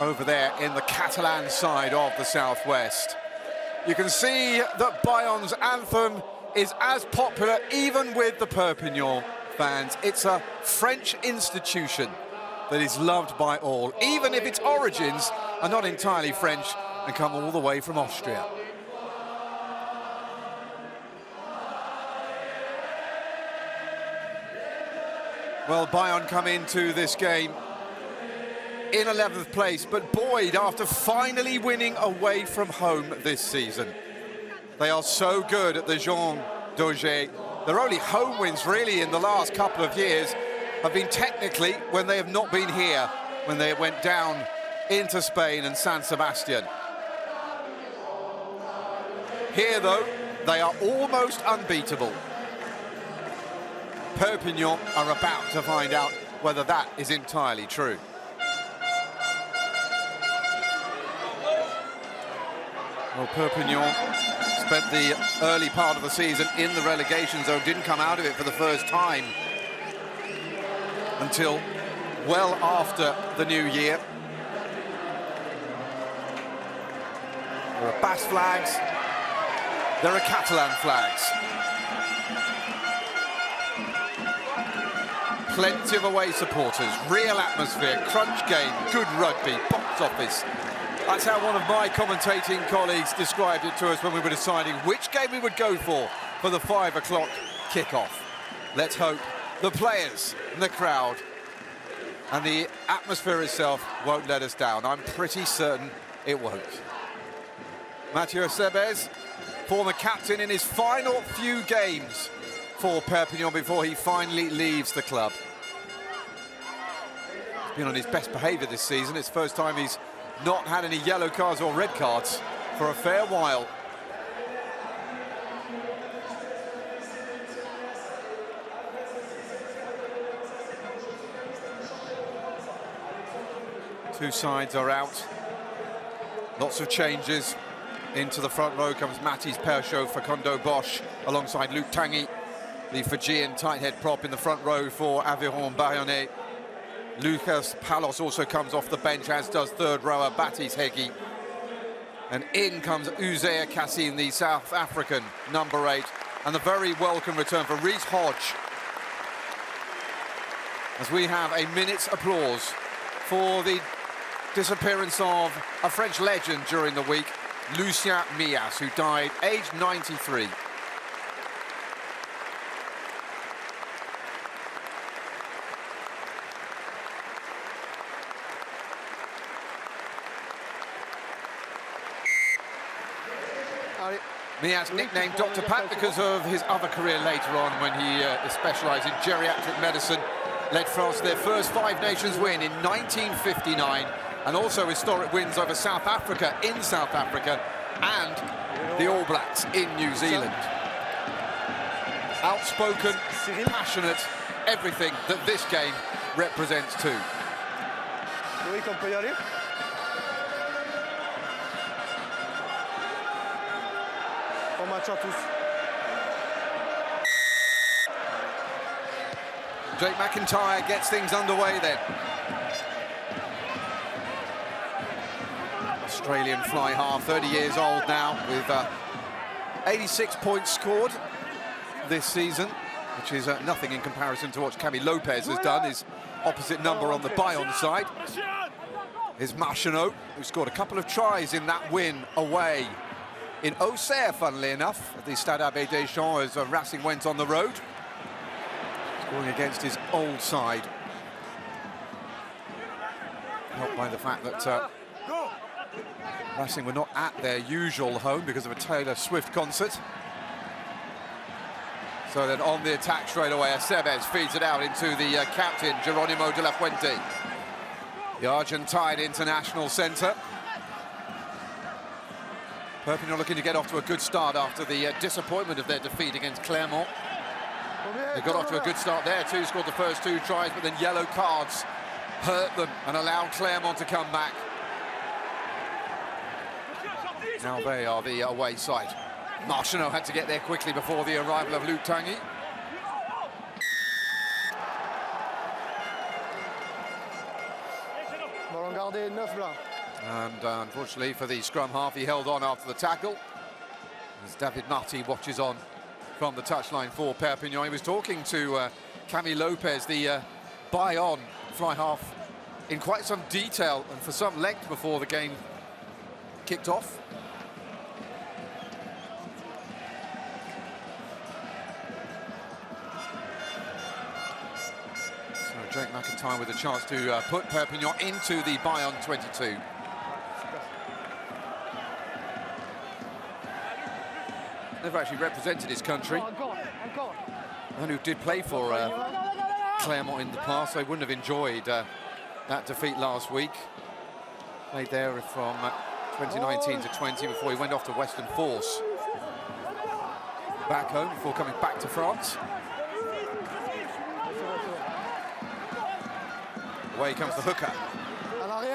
over there in the Catalan side of the southwest. You can see that Bayonne's anthem is as popular even with the Perpignan fans. It's a French institution that is loved by all, even if its origins are not entirely French and come all the way from Austria. Well, Bayonne come into this game in 11th place, but buoyed after finally winning away from home this season. They are so good at the Jean d'Auger. Their only home wins really in the last couple of years have been technically when they have not been here, when they went down into Spain and San Sebastian. Here though, they are almost unbeatable. Perpignan are about to find out whether that is entirely true. Well, Perpignan spent the early part of the season in the relegation zone, didn't come out of it for the first time until well after the new year. There are Basque flags, there are Catalan flags. Plenty of away supporters, real atmosphere, crunch game, good rugby, box office. That's how one of my commentating colleagues described it to us when we were deciding which game we would go for the 5 o'clock kickoff. Let's hope the players and the crowd and the atmosphere itself won't let us down. I'm pretty certain it won't. Mathieu Sebes, former captain in his final few games for Perpignan before he finally leaves the club. He's been on his best behaviour this season. It's the first time he's not had any yellow cards or red cards for a fair while. Two sides are out. Lots of changes. Into the front row comes Mathis Perchot, Facundo Bosch, alongside Luc Tanguy, the Fijian tight head prop in the front row for Aviron Bayonne. Lucas Palos also comes off the bench, as does third rower Batis Hegi. And in comes Uzea Kassim, the South African number 8. And the very welcome return for Reece Hodge, as we have a minute's applause for the disappearance of a French legend during the week, Lucien Millas, who died aged 93. Millas nicknamed Dr. Pat because of his other career later on when he specialised in geriatric medicine, led France to their first Five Nations win in 1959, and also historic wins over South Africa in South Africa and the All Blacks in New Zealand. Outspoken, passionate, everything that this game represents too. Jake McIntyre gets things underway then. Australian fly half, 30 years old now, with 86 points scored this season, which is nothing in comparison to what Camille Lopez has done. His opposite number on the Bayonne side is Marchenot, who scored a couple of tries in that win away in Auxerre, funnily enough, at the Stade Abbé Deschamps, as Racing went on the road, scoring against his old side. Helped by the fact that Racing were not at their usual home because of a Taylor Swift concert. So then on the attack straight away, Aceves feeds it out into the captain, Geronimo de la Fuente, the Argentine international centre. Perpignan looking to get off to a good start after the disappointment of their defeat against Clermont. They got off to a good start there too, scored the first 2 tries, but then yellow cards hurt them and allowed Clermont to come back. Now they are the away side. Marchenot had to get there quickly before the arrival of Luc Tanguy. Ballon gardé, 9 blancs. And unfortunately for the scrum half, he held on after the tackle. As David Marty watches on from the touchline for Perpignan. He was talking to Camille Lopez, the Bayonne fly half, in quite some detail and for some length before the game kicked off. So Jake McIntyre with a chance to put Perpignan into the Bayonne 22. Never actually represented his country. And who did play for Clermont in the past, so he wouldn't have enjoyed that defeat last week. Played there from 2019 to 20 before he went off to Western Force. Back home before coming back to France. Away comes the hooker,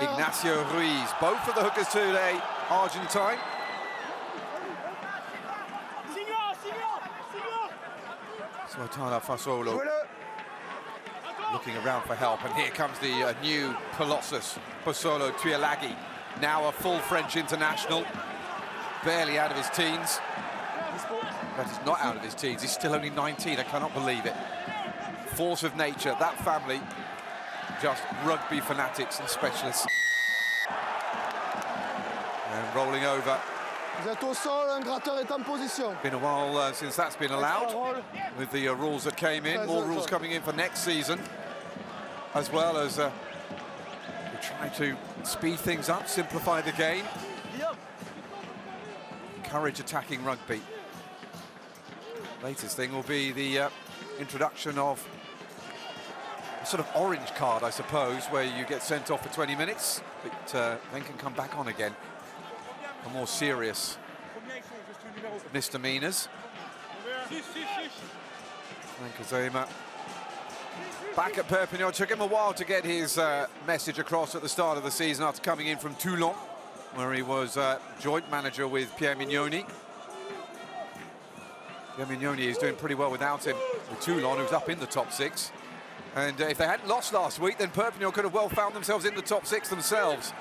Ignacio Ruiz. Both of the hookers today, Argentine. Suatana Fasolo looking around for help, and here comes the new Colossus, Fasolo Tuilagi, now a full French international, barely out of his teens. But he's not out of his teens, he's still only 19, I cannot believe it. Force of nature, that family, just rugby fanatics and specialists. And rolling over. Been a while since that's been allowed, with the rules that came in. More rules coming in for next season, as well as we try to speed things up, simplify the game, encourage attacking rugby. Latest thing will be the introduction of a sort of orange card, I suppose, where you get sent off for 20 minutes, but then can come back on again. For more serious misdemeanors. Frank Azema back at Perpignan. Took him a while to get his message across at the start of the season after coming in from Toulon, where he was joint manager with Pierre Mignoni. Pierre Mignoni is doing pretty well without him with Toulon, who's up in the top 6. And if they hadn't lost last week, then Perpignan could have well found themselves in the top 6 themselves.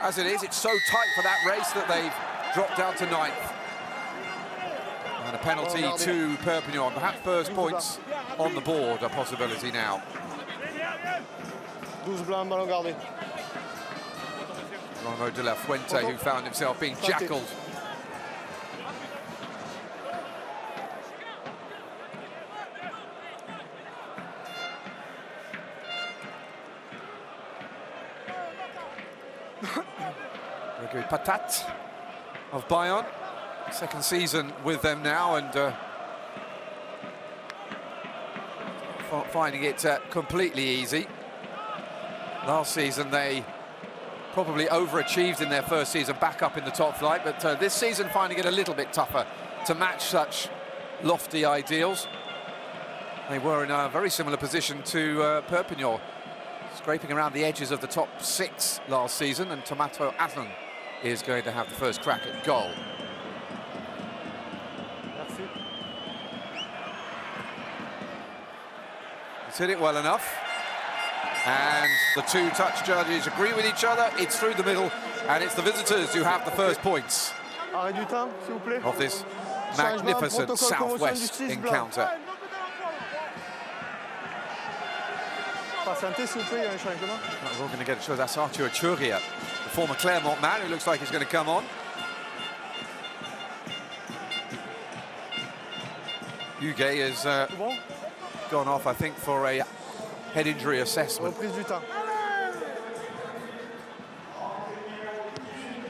As it is, it's so tight for that race that they've dropped down to 9th. And a penalty to Perpignan. Perhaps first points on the board, a possibility now. Ramo de la Fuente, who found himself being jackaled. Very good. Patat of Bayonne, second season with them now, and finding it completely easy. Last season they probably overachieved in their first season, back up in the top flight, but this season finding it a little bit tougher to match such lofty ideals. They were in a very similar position to Perpignan, scraping around the edges of the top 6 last season, and Tomato Atlan is going to have the first crack at goal. He's hit it well enough, and the two touch judges agree with each other. It's through the middle, and it's the visitors who have the first points of this magnificent Southwest encounter. We're going to get a show. That's Arthur Churia, the former Clermont man, who looks like he's going to come on. Huguet has gone off, I think, for a head injury assessment.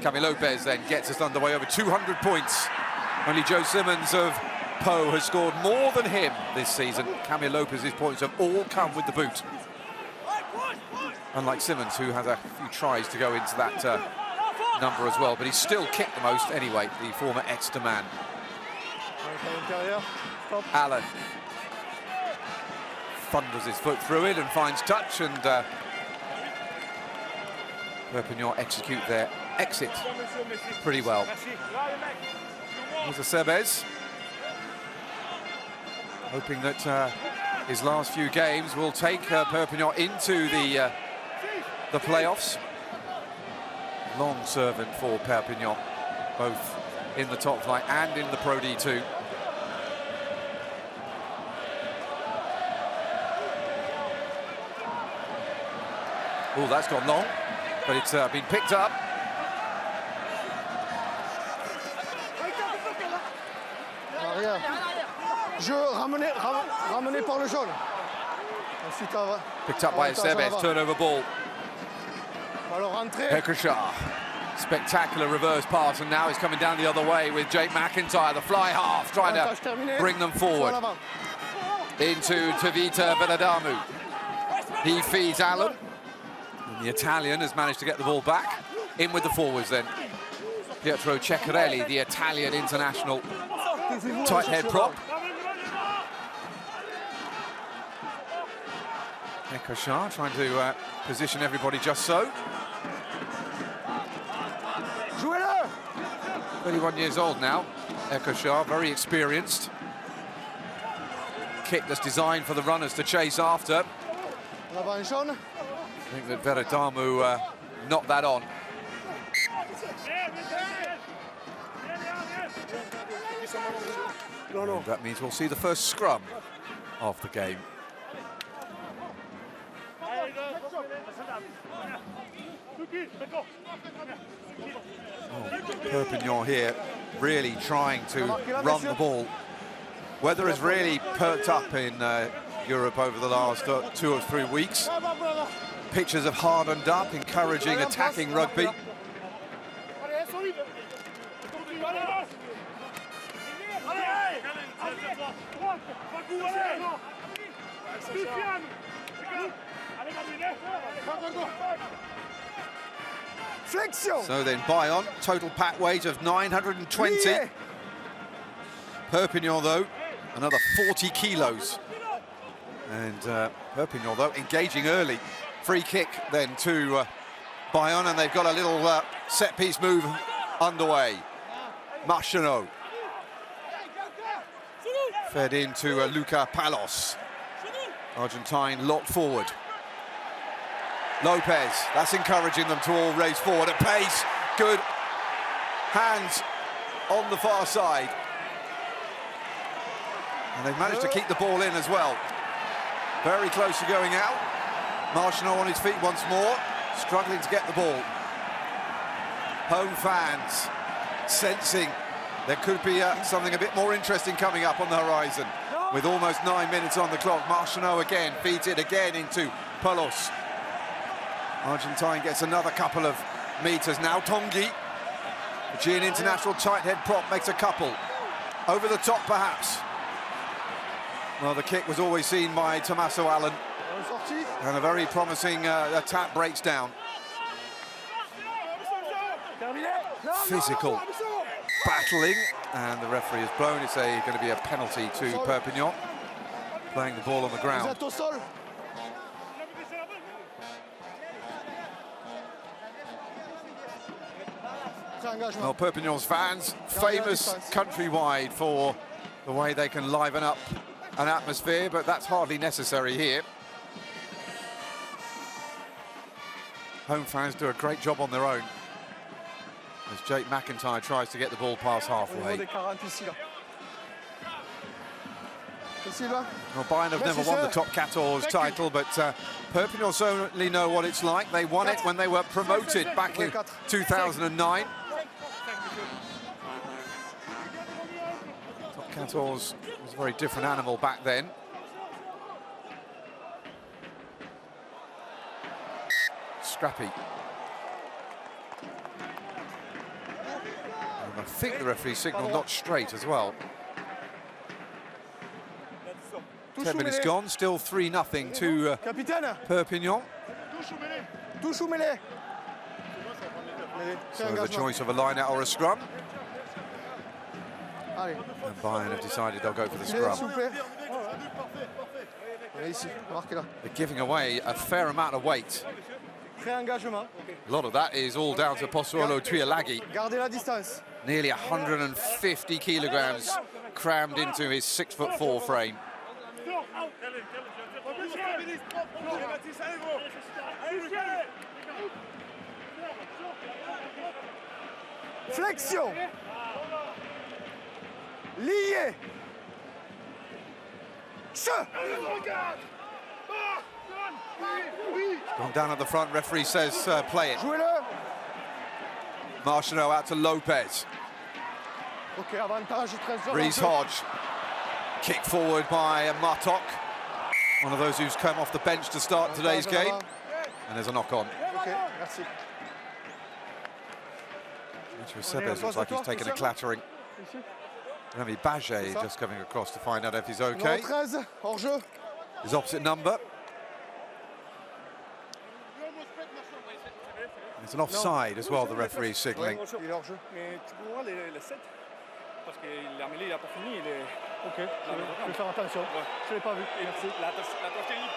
Camille Lopez then gets us underway, over 200 points. Only Joe Simmons of Pau has scored more than him this season. Camille Lopez's points have all come with the boot. Unlike Simmons, who has a few tries to go into that number as well, but he's still kicked the most anyway, the former Exeter man. Allen thunders his foot through it and finds touch, and Perpignan execute their exit pretty well. Here's a Sebes, hoping that his last few games will take Perpignan into the playoffs. long servant for Perpignan, both in the top flight and in the Pro D2. Oh, that's gone long, but it's been picked up. Ramené par le jaune. Picked up by Estevez, turnover ball. Hekashar, spectacular reverse pass, and now he's coming down the other way with Jake McIntyre, the fly half, trying to bring them forward. Into Tavita Veladamu. He feeds Allen. And the Italian has managed to get the ball back. In with the forwards then. Pietro Ceccarelli, the Italian international tight head prop. Ekashar trying to position everybody just so. 31 years old now, Ekashar, very experienced. Kick that's designed for the runners to chase after. I think that Veladamu knocked that on. And that means we'll see the first scrum of the game. Perpignan here really trying to run the ball. Weather has really perked up in Europe over the last 2 or 3 weeks. Pitches have hardened up, encouraging attacking rugby. So then Bayonne, total pack weight of 920. Perpignan though, another 40 kilos. And Perpignan though, engaging early. Free kick then to Bayonne, and they've got a little set-piece move underway. Marchenot. Fed into Luca Palos. Argentine locked forward. Lopez, that's encouraging them to all race forward at pace. Good hands on the far side. And they've managed to keep the ball in as well. Very close to going out. Marchenot on his feet once more, struggling to get the ball. Home fans sensing there could be something a bit more interesting coming up on the horizon. With almost 9 minutes on the clock, Marchenot again feeds it again into Palos. Argentine gets another couple of meters now. Tongi, the Fijian international tight head prop, makes a couple. Over the top, perhaps. Well, the kick was always seen by Tommaso Allen. And a very promising attack breaks down. Physical battling, and the referee has blown. It's going to be a penalty to Perpignan, playing the ball on the ground. Well, Perpignan's fans, famous countrywide for the way they can liven up an atmosphere, but that's hardly necessary here. Home fans do a great job on their own, as Jake McIntyre tries to get the ball past halfway. Well, Bayonne have never won the Top 14 title, but Perpignan certainly know what it's like. They won it when they were promoted back in 2009. Top 14 was a very different animal back then. Scrappy. And I think the referee signalled not straight as well. 10 minutes gone, still 3-0 to Perpignan. So the choice of a line-out or a scrum. And Bayonne have decided they'll go for the scrum. They're giving away a fair amount of weight. A lot of that is all down to Pozuelo Tuilagi. Nearly 150 kilograms crammed into his 6'4" frame. Flexion. Lié. Gone down at the front, referee says play it. Jouez-le. Martineau out to Lopez. Ok, avantage 13 Reese Hodge. Kick forward by Martok. One of those who's come off the bench to start today's game. And there's a knock on. Ok, merci. Sebes looks like he's taken a clattering. Remy Baget just coming across to find out if he's okay. 13, hors-jeu. His opposite number. It's an offside as well, the referee's signalling. Il est hors-jeu. Mais tu peux voir le 7 parce qu'il l'a mêlé, il n'a pas fini. Il est... Ok, je vais faire attention. Je ne l'ai pas vu. Merci. La troisième ligne,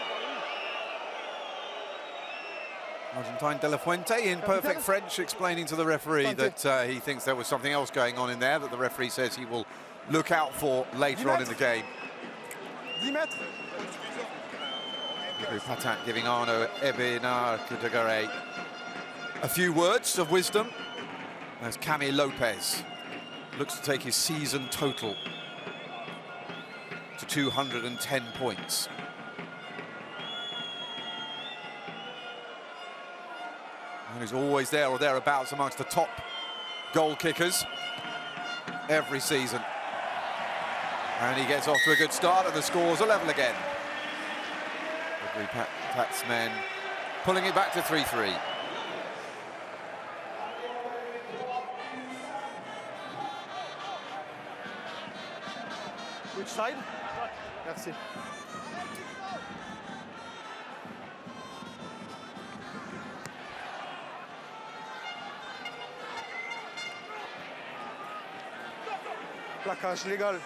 Argentine De La Fuente in perfect French explaining to the referee that he thinks there was something else going on in there that the referee says he will look out for later on in the game. 10 mètres. Patat giving Arnaud Ebenar Kudagare a few words of wisdom as Cami Lopez looks to take his season total to 210 points. And he's always there or thereabouts amongst the top goal kickers every season. And he gets off to a good start and the score's a level again. Pat's men pulling it back to 3-3. Which side? Merci. Plaquage légal.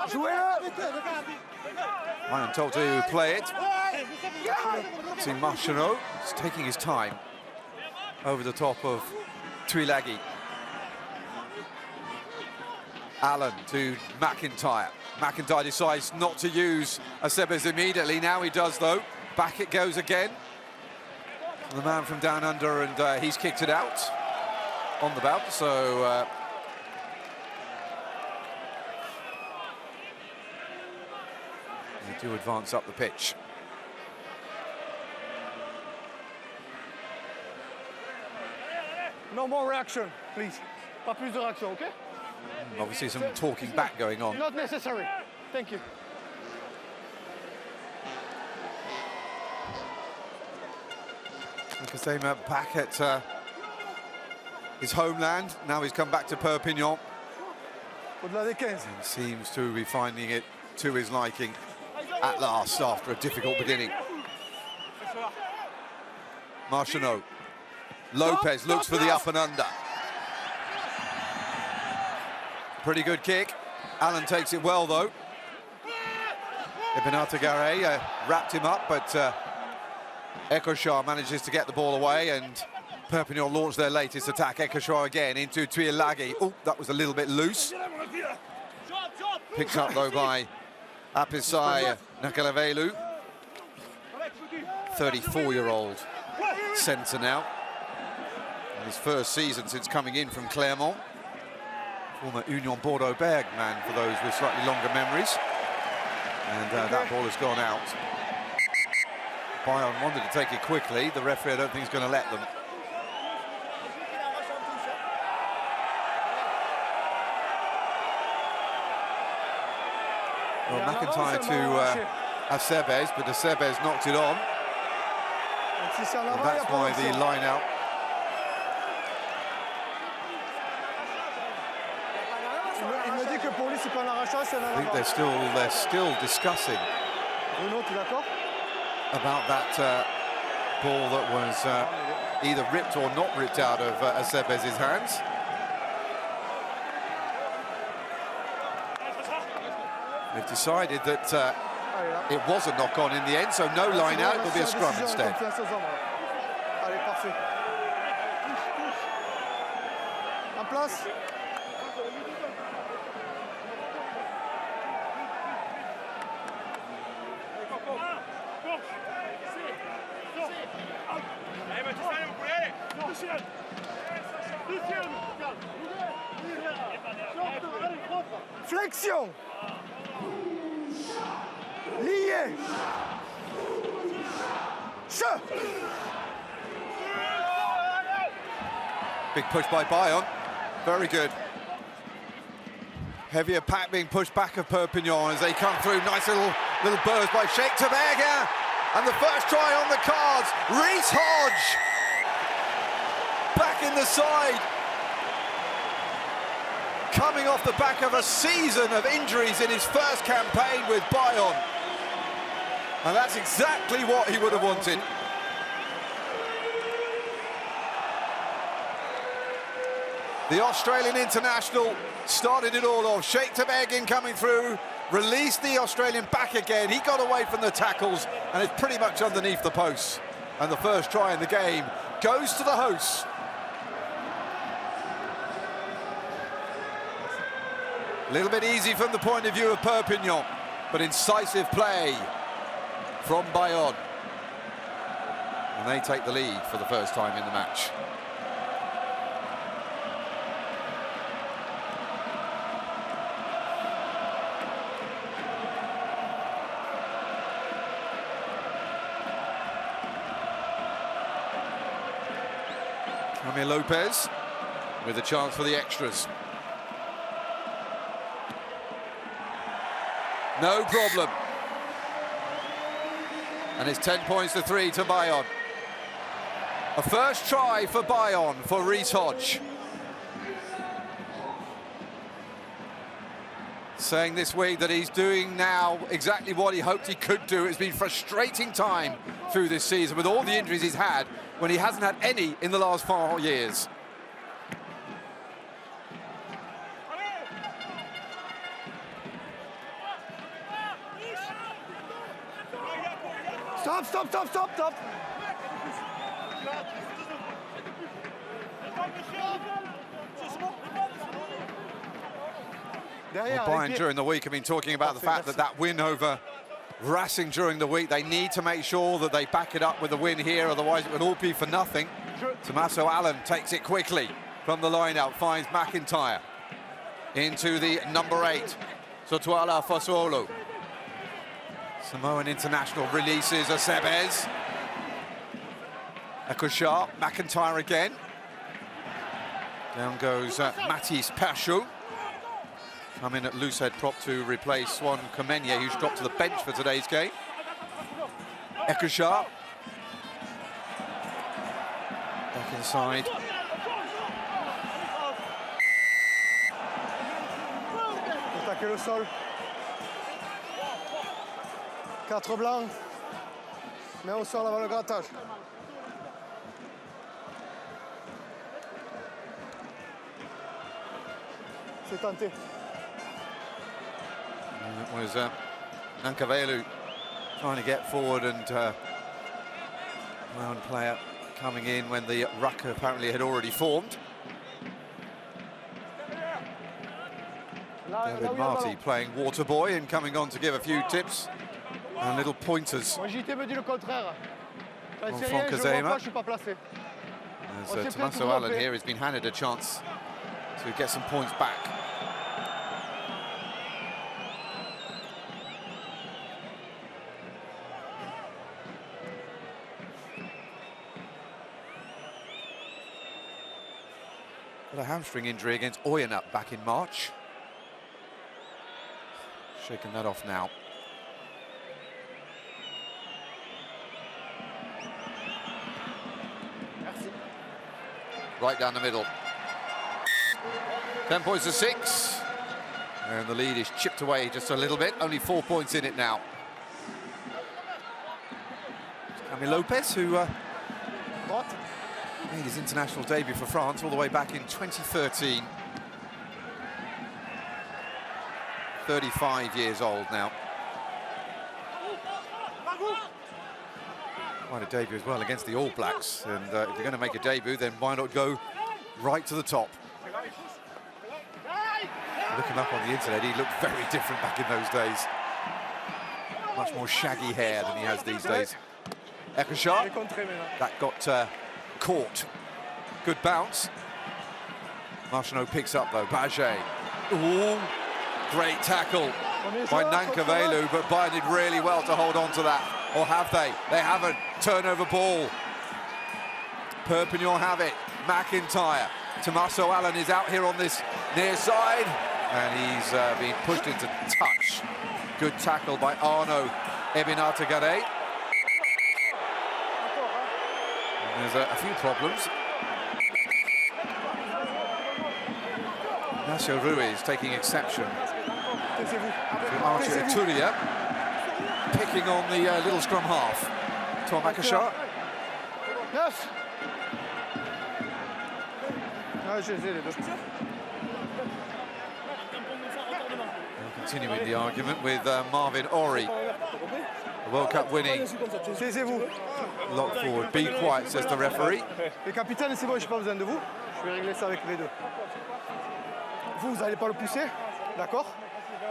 Jouez-le. I am told to play it. See Martineau is taking his time over the top of Tuilagi. Allen to McIntyre. McIntyre decides not to use Acebes immediately. Now he does, though. Back it goes again. The man from down under, and he's kicked it out on the bout. So they do advance up the pitch. No more reaction, please. Pas plus de réaction, okay? Obviously some talking back going on. Not necessary. Thank you. Nakasema back at his homeland. Now he's come back to Perpignan. Au-delà des 15. And seems to be finding it to his liking at last after a difficult beginning. Martineau. Lopez looks for the up and under. Pretty good kick. Allen takes it well, though. Ibinatagare wrapped him up, but Ekochar manages to get the ball away, and Perpignan launch their latest attack. Ekochar again into Tuilagi. Oh, that was a little bit loose. Picked up, though, by Apisai Nakalavelu. 34-year-old centre now. In his first season since coming in from Clermont. Former Union Bordeaux-Berg man, for those with slightly longer memories. And that ball has gone out. Bayonne wanted to take it quickly. The referee, I don't think, is going to let them. Well, McIntyre to Acebes, but Acebes knocked it on. And that's why the line-out. I think they're still discussing about that ball that was either ripped or not ripped out of Acebes' hands. They've decided that it was a knock-on in the end, so no line-out, it'll be a scrum instead. En place. Direction. Lié. Che. Big push by Bayonne. Very good. Heavier pack being pushed back of Perpignan as they come through. Nice little burst by Sheikh Taberga. And the first try on the cards. Reece Hodge. Back in the side. Coming off the back of a season of injuries in his first campaign with Bayonne. And that's exactly what he would have wanted. The Australian international started it all off. Sheikh Tabergin coming through, released the Australian back again. He got away from the tackles and it's pretty much underneath the posts. And the first try in the game goes to the hosts. A little bit easy from the point of view of Perpignan, but incisive play from Bayonne. And they take the lead for the first time in the match. Lopez with a chance for the extras. No problem. And it's 10 points to 3 to Bayonne. A first try for Bayonne for Reece Hodge. Saying this week that he's doing now exactly what he hoped he could do. It's been frustrating time through this season with all the injuries he's had when he hasn't had any in the last 4 years. Stop, stop, stop, stop, stop. Well, Bayern during the week have been talking about the fact that that win over Racing during the week, they need to make sure that they back it up with a win here, otherwise it would all be for nothing. Tommaso Allen takes it quickly from the line-out, finds McIntyre into the number 8, Sotuala Fosolo. Samoan international releases Acebes. Ekoshar, McIntyre again. Down goes Matis Pashu. Come in at loose head prop to replace Swan Komenye, who's dropped to the bench for today's game. Ekoshar. Back inside. Attaquer le sol. 4 blancs. Mets au sol avant le grattage. C'est tenté. And it was Nankavelu trying to get forward, and one player coming in when the ruck apparently had already formed. David Marty playing water boy and coming on to give a few tips and little pointers. As Tommaso Allen here has been handed a chance to get some points back. Got a hamstring injury against Oyonnax back in March. Shaking that off now. Right down the middle. 10 points to 6. And the lead is chipped away just a little bit. Only 4 points in it now. Camille Lopez, who made his international debut for France all the way back in 2013. 35 years old now. Quite a debut as well against the All Blacks, and if you're going to make a debut, then why not go right to the top? Look him up on the internet, he looked very different back in those days. Much more shaggy hair than he has these days. Ekoshar, that got caught. Good bounce. Marchand picks up though, Baget. Ooh, Great tackle by Nankavelu, but Bayern did really well to hold on to that. Or have they? They haven't. Turnover ball. Perpignan have it. McIntyre. Tommaso Allen is out here on this near side, and he's being pushed into touch. Good tackle by Arno Ebinatagare. There's a few problems. Ignacio Ruiz taking exception to Archie Eturia, picking on the little scrum half. Tom Akashar. Neuf. Continuing the argument with Marvin Ori, the World Cup winning lock forward. Be quiet, says the referee. Les capitaines, c'est bon, j'ai pas besoin de vous. Je vais régler ça avec les deux. Vous n'allez pas le pousser, d'accord?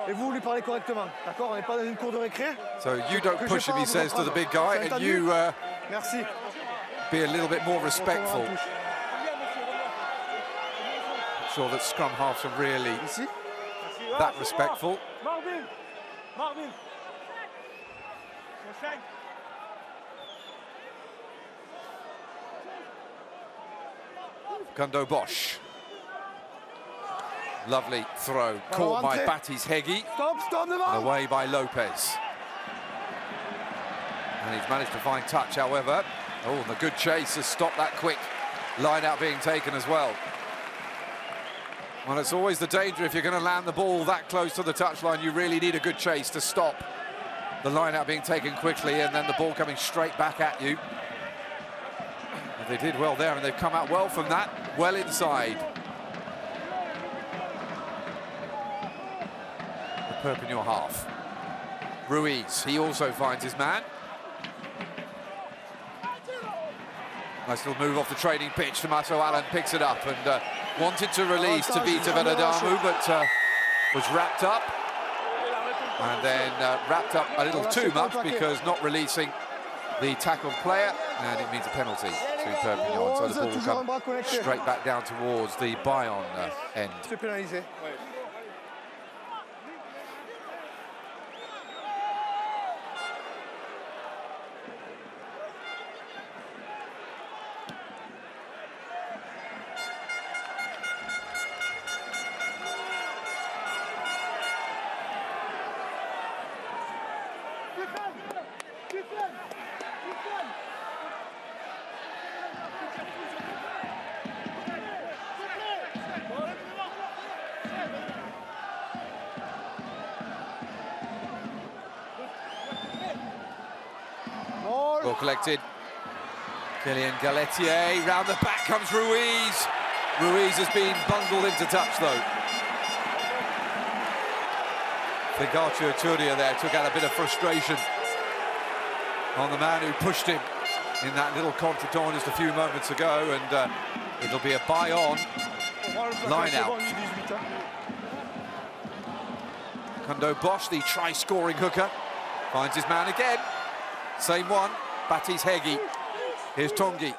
Et vous lui parlez correctement, d'accord? On n'est pas dans une cour de récré. So you don't push him, he says to the big guy, and you Merci. be a little bit more respectful. I'm sure that scrum halves are really Ici. that respectful. Marvin. Marvin. Gundo Bosch. Lovely throw, caught by Batis Hegi, Stop devant. and away by Lopez. And he's managed to find touch, however. Oh, and the good chase has stopped that quick line out being taken as well. Well, it's always the danger if you're going to land the ball that close to the touchline. You really need a good chase to stop the line out being taken quickly and then the ball coming straight back at you. And they did well there, and they've come out well from that, well inside. The Perpignan half. Ruiz, he also finds his man. Nice little move off the training pitch. Tommaso Allen picks it up and wanted to release to Vita Venadamu, but was wrapped up. And then wrapped up a little too much because not releasing the tackled player, and it means a penalty to Perpignan. So the ball will come straight back down towards the Bayonne end. Ball collected. Kylian Galetier, round the back comes Ruiz. Ruiz has been bundled into touch though. I think Archie Eturia there took out a bit of frustration on the man who pushed him in that little contretemps just a few moments ago, and it'll be a Bayonne line out. Gundo Bosch, the try-scoring hooker, finds his man again. Same one, Batis Hegi. Here's Tongi.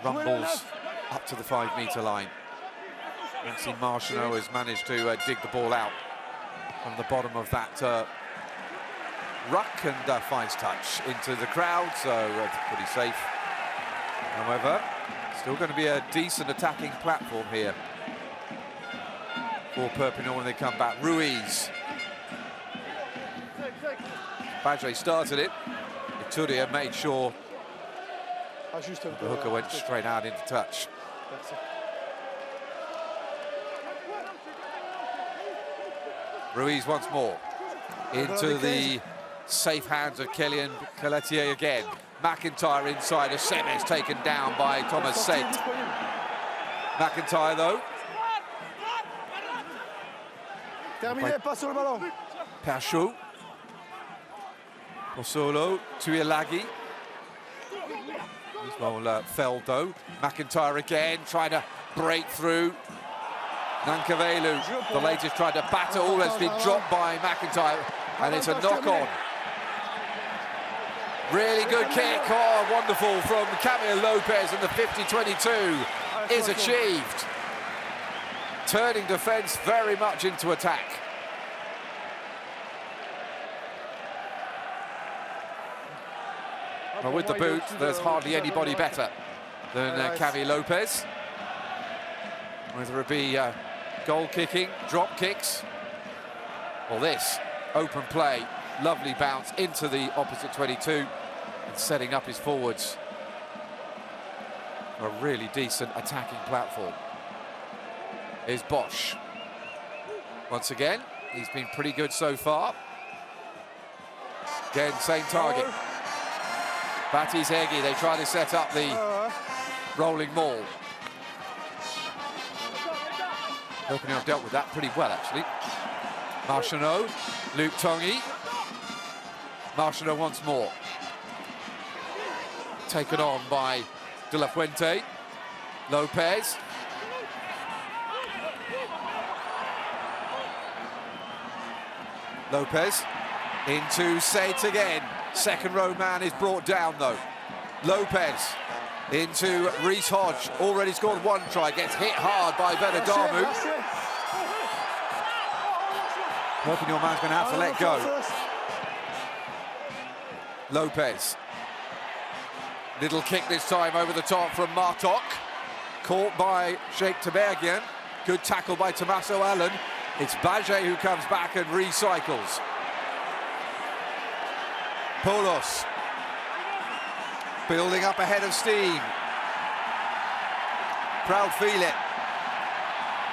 Rumbles up to the 5-metre line. Maxime Marchionneau has managed to dig the ball out from the bottom of that ruck and finds touch into the crowd, so pretty safe. However, still going to be a decent attacking platform here for Perpignan when they come back. Ruiz. Badge started it. Eturia made sure the hooker went straight out into touch. Ruiz once more into the safe hands of Kylian Galetier again. McIntyre inside, Semes taken down by Thomas Saint. McIntyre though. Pachot. Pozzolo, Tuilagi. Well, Feldo. McIntyre again, trying to break through. Nankavelu, the latest, tried to batter. All has been dropped by McIntyre, and it's a knock-on. Really good kick. Oh, wonderful from Camille Lopez, and the 50-22 is achieved. turning defence very much into attack. Well, with the boot, there's hardly anybody better than Cavi Lopez. Whether it be goal kicking, drop kicks, or this open play, lovely bounce into the opposite 22 and setting up his forwards. A really decent attacking platform. Here's Bosch. Once again, he's been pretty good so far. Again, same target. Baptiste Heggie, they try to set up the rolling maul. Perpignan have dealt with that pretty well, actually. Marchanot, Luc Tongi. Marchanot once more. Taken on by De La Fuente. Lopez. Lopez into Saints again. Second row man is brought down though. Lopez into Reece Hodge. Already scored one try. Gets hit hard by Benadamu. Perpignan man's going to have to let go. Lopez. Little kick this time over the top from Martok. Caught by Sheikh Tabergian. Good tackle by Tommaso Allen. It's Baget who comes back and recycles. Poulos. Building up ahead of steam. Crowd feel it.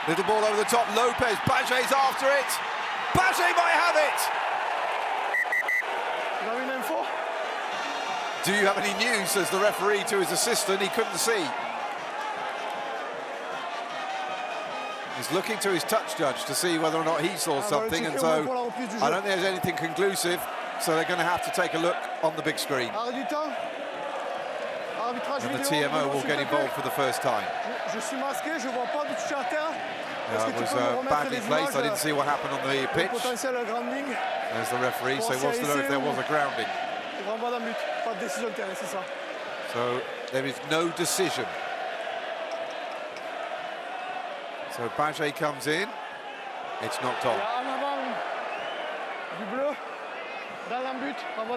Little ball over the top. Lopez. Baget's after it. Baget might have it. Do you have any news, says the referee to his assistant? He couldn't see. He's looking to his touch judge to see whether or not he saw something, and so I don't think there's anything conclusive, so they're going to have to take a look on the big screen. And the TMO will get involved for the first time. It was badly placed. I didn't see what happened on the pitch. There's the referee, so he wants to know if there was a grounding. So there is no decision. So Baget comes in. It's knocked on.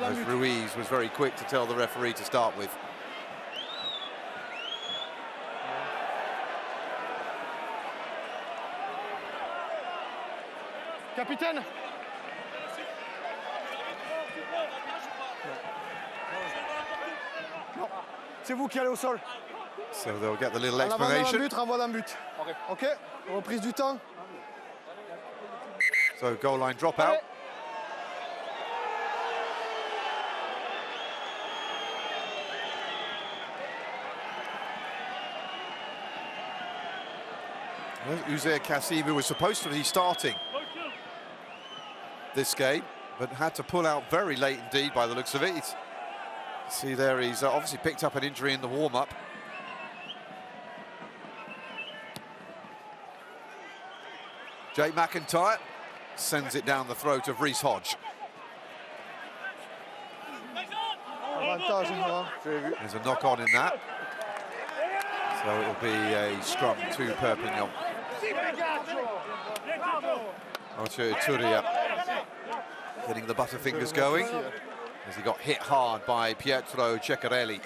As Ruiz was very quick to tell the referee to start with. Capitaine. C'est vous qui allez au sol. So they'll get the little explanation. Renvoi d'un but. Ok, reprise du temps. So goal line dropout. Well, Uzair Kassibi was supposed to be starting this game, but had to pull out very late indeed by the looks of it. See there, he's obviously picked up an injury in the warm-up. Jake McIntyre sends it down the throat of Reece Hodge. There's a knock-on in that. So it'll be a scrum to Perpignan. Archer Turia getting the butterfingers going as he got hit hard by Pietro Ceccarelli.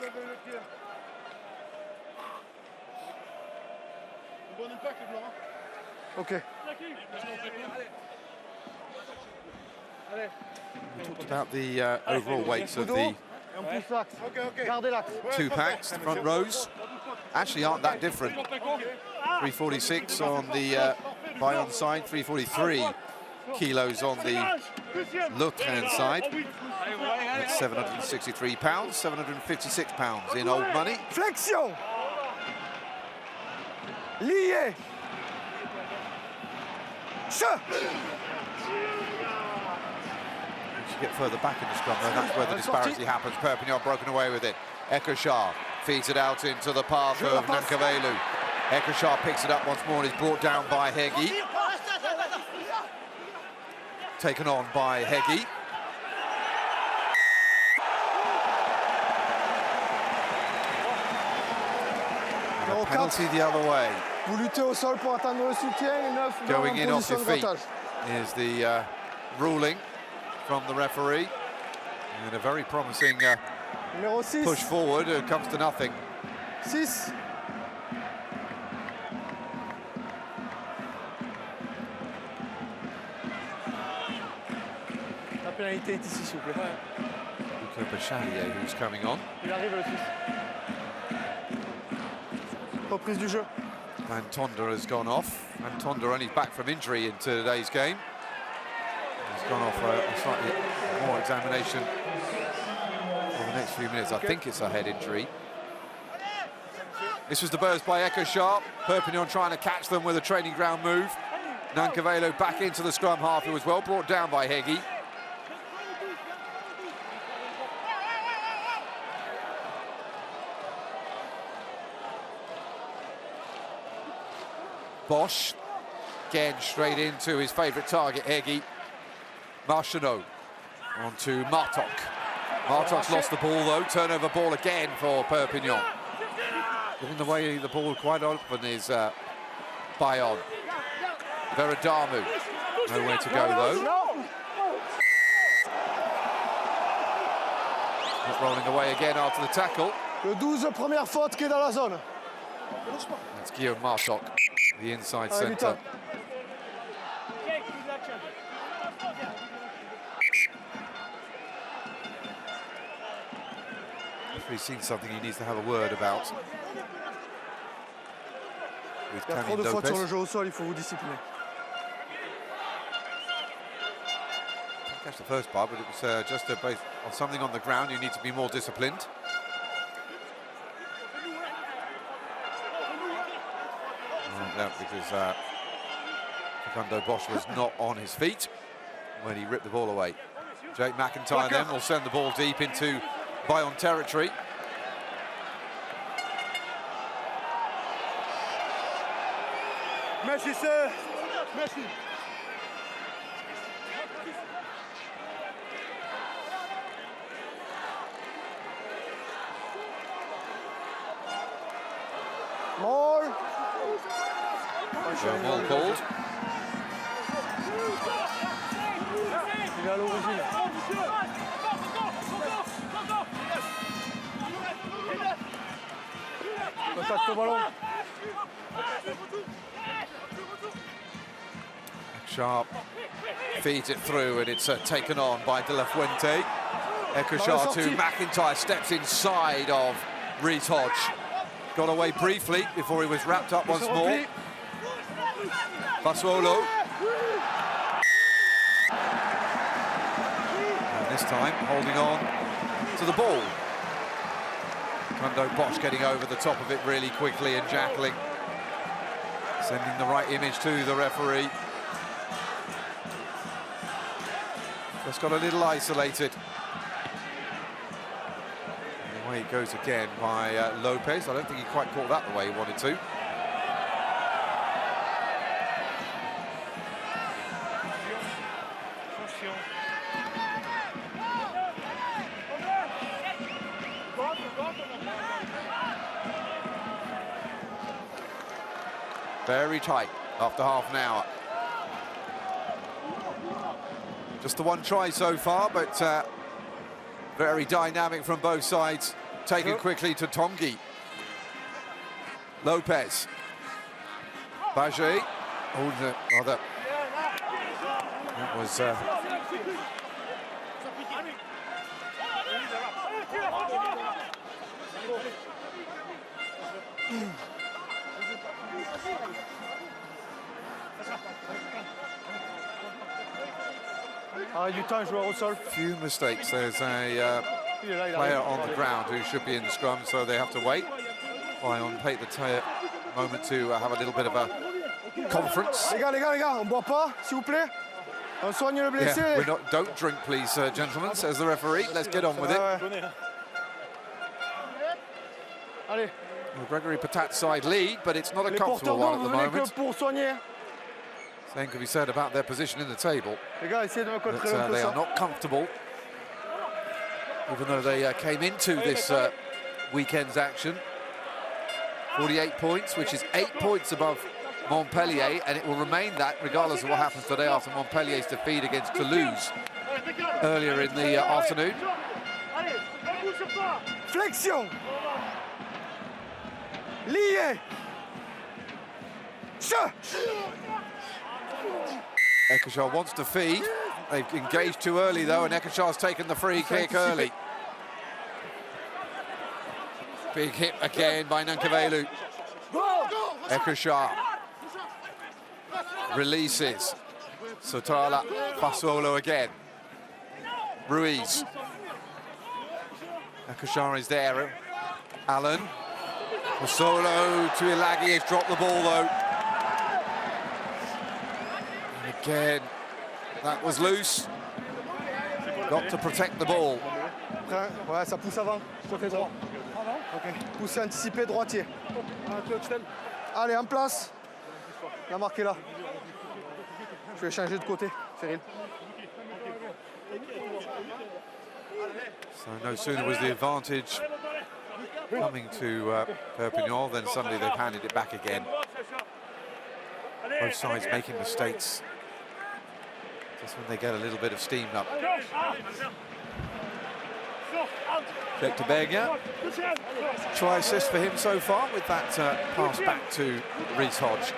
Okay. We talked about the overall weights of the two packs, the front rows. Actually aren't that different. 346 on the Bayonne side, 343 kilos on the Lutrin side. That's 763 pounds, 756 pounds in old money. Flexion. Lié. As you get further back in the scrum, though, that's where the disparity happens. Perpignan broken away with it. Ekashar feeds it out into the path of Nankavelu. Ekashar picks it up once more and is brought down by Heggie. Taken on by Heggie. And a penalty the other way. Vous luttez au sol pour attendre le soutien et 9 dans Going in off position your de feet grattage. is the ruling from the referee. And a very promising Numéro 6. push forward. It comes to nothing. 6. La pénalité est ici, s'il vous plaît. Bachalier who's coming on. Il arrive le 6. Reprise du jeu. Van Tonder has gone off. Van Tonder only back from injury in today's game. He's gone off for a slightly more examination for the next few minutes. I think it's a head injury. This was the burst by Echo Sharp. Perpignan trying to catch them with a training ground move. Nankavelo back into the scrum half. It was well brought down by Heggie. Bosch, again straight into his favourite target, Heggie. Marchenot on to Martok. Martok's lost the ball though, turnover ball again for Perpignan. Giving away the ball quite often is Bayonne. Veradamu, nowhere to go though. Not rolling away again after the tackle. Le 12, première faute qui est dans la zone. That's Guillaume Martok, the inside Allez, centre. He's seen something he needs to have a word about with Il y a trop Camille de fautes sur le Lopez. jeu au sol, il faut vous discipliner. Didn't catch the first part, but it was just based on something on the ground. You need to be more disciplined. No, because Facundo Bosch was not on his feet when he ripped the ball away. Jake McIntyre then will send the ball deep into Bayonne territory. Merci, sir. Merci. Maul. Ball called. Il est à l'origine. Contact au ballon. Sharp feeds it through and it's taken on by De La Fuente. Ekoshar to McIntyre, steps inside of Reese Hodge. Got away briefly before he was wrapped up once more. Basuolo. And this time holding on to the ball. Facundo Bosch getting over the top of it really quickly and jackling. Sending the right image to the referee. Just got a little isolated. And away it goes again by Lopez. I don't think he quite caught that the way he wanted to. Very tight after half an hour. Just the one try so far, but very dynamic from both sides. Taken quickly to Tongi. Lopez. Bajé. Oh, rather. That was... Du temps, joueur au sol. few mistakes. There's a player on the ground who should be in the scrum, so they have to wait. Bayonne take the moment to have a little bit of a conference. Les gars, on boit pas, s'il vous plaît. On soigne le blessé. Yeah, don't drink, please, gentlemen, says the referee. Let's get on with it. Allez. Well, Gregory Patat's side lead, but it's not a comfortable one at the moment. Pour soigner. Same could be said about their position in the table. Les gars, essayez de me But, contrer un peu they ça. are not comfortable, even though they came into this weekend's action 48 points, which is 8 points above Montpellier, and it will remain that regardless of what happens today after Montpellier's defeat against Toulouse earlier in the afternoon. Flexion. Lié. Ekachar wants to feed. They've engaged too early though, and Ekachar's taken the free kick early. Big hit again by Nankivelu. Ekachar releases. Sotala, Fasolo again. Ruiz. Ekachar is there. Allen. Fasolo to Ilagi, has dropped the ball though. And again, that was loose. Got to protect the ball. Ouais, ça pousse avant, côté droit. Ok, poussez anticipé droitier. Allez, en place. La marque est là. Je vais changer de côté, Cyril. So no sooner was the advantage coming to Perpignan, then suddenly they've handed it back again. Both sides making mistakes just when they get a little bit of steam up. Check to Bayonne. Try assist for him so far with that pass back to Reece Hodge.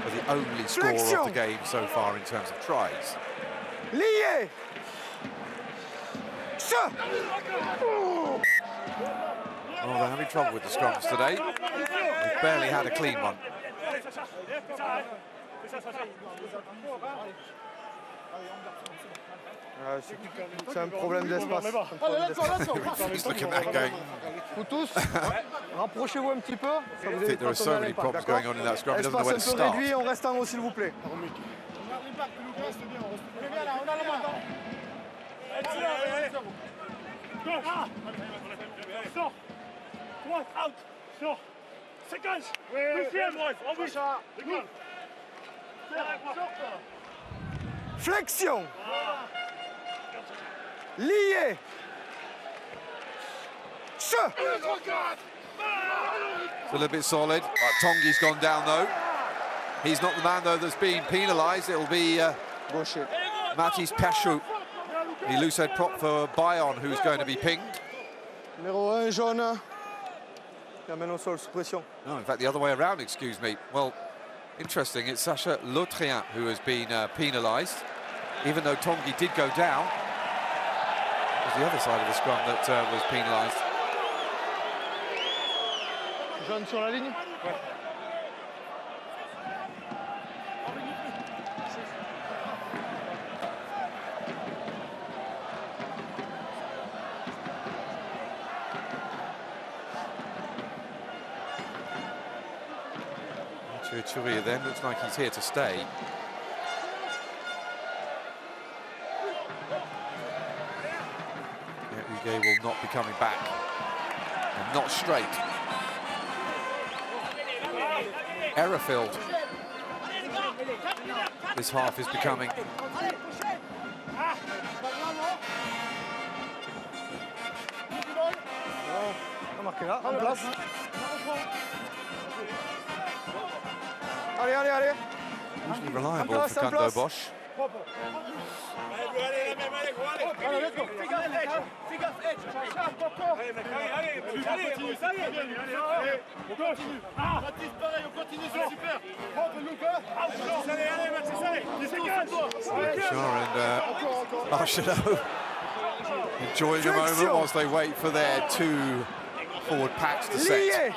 For the only scorer of the game so far in terms of tries. Lié. Oh, they're having trouble with the scrums today. We've barely had a clean one. C'est un problème d'espace. He's looking at that going. Vous tous, rapprochez-vous un petit peu. Ça vous I think there are so many problems going on in that scrum. He doesn't know where to Espace un peu start. réduit, on reste en haut s'il vous plaît. Flexion. Lié. It's a little bit solid. Tongi's gone down though. He's not the man though that's being penalised. It'll be Mathis Pachou, the loose head prop for Bayonne, who's going to be pinged. Numéro 1 jaune. Il amène au sol sous pression. No, in fact, the other way around, excuse me. Well, interesting, it's Sacha Lautrien who has been penalised, even though Tanguy did go down. It was the other side of the scrum that was penalised. Jaune sur la ligne. Ouais. Churia then looks like he's here to stay. Yeah, Uge will not be coming back. And not straight. Error filled. This half is becoming. Allez, allez, allez. Usually reliable for Kando Bosch. And Archelot enjoying a moment whilst they wait for their two forward packs to set.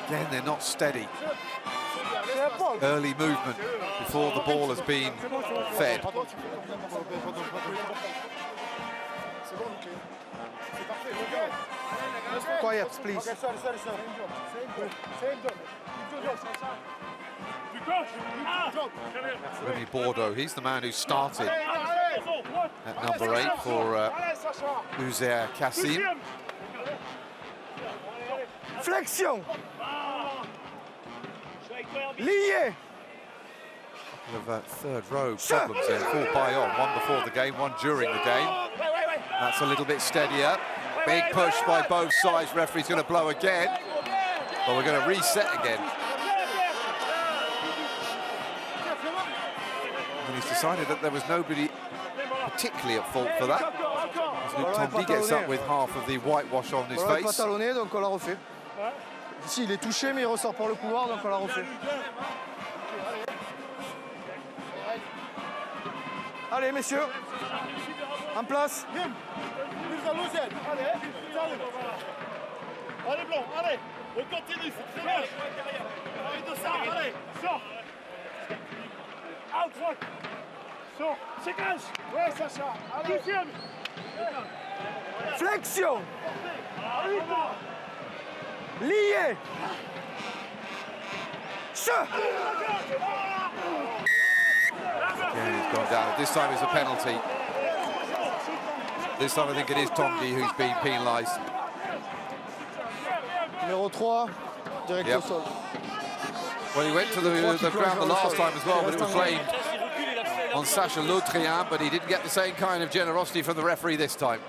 Again, they're not steady. Early movement before the ball has been fed. Quiet, please. Remy Bordeaux, he's the man who started at number 8 for Uzair Kassim. Flexion. Lié. Of third row problems there for Bayonne, one before the game, one during the game. That's a little bit steadier. Big push by both sides. Referee's going to blow again. But we're going to reset again. And he's decided that there was nobody particularly at fault for that. As Luc Tanguy gets up with half of the whitewash on his face. Talonné, donc on l'a refait. Ici, il est touché, mais il ressort par le couloir, donc on l'a refait. Allez, messieurs, en place. Allez, Blanc, allez, on continue, c'est très bien. Allez, de ça, allez, sors. Out, rock. Sors, séquence. Ouais, Sacha, allez. Deuxième. Flexion. Lié. Yeah, he's gone down. This time it's a penalty. This time I think it is Tanguy who's been penalised. Numéro 3, direct au sol. Well, he went to the ground the last time as well, but it was blamed on Sacha Lautrien, but he didn't get the same kind of generosity from the referee this time.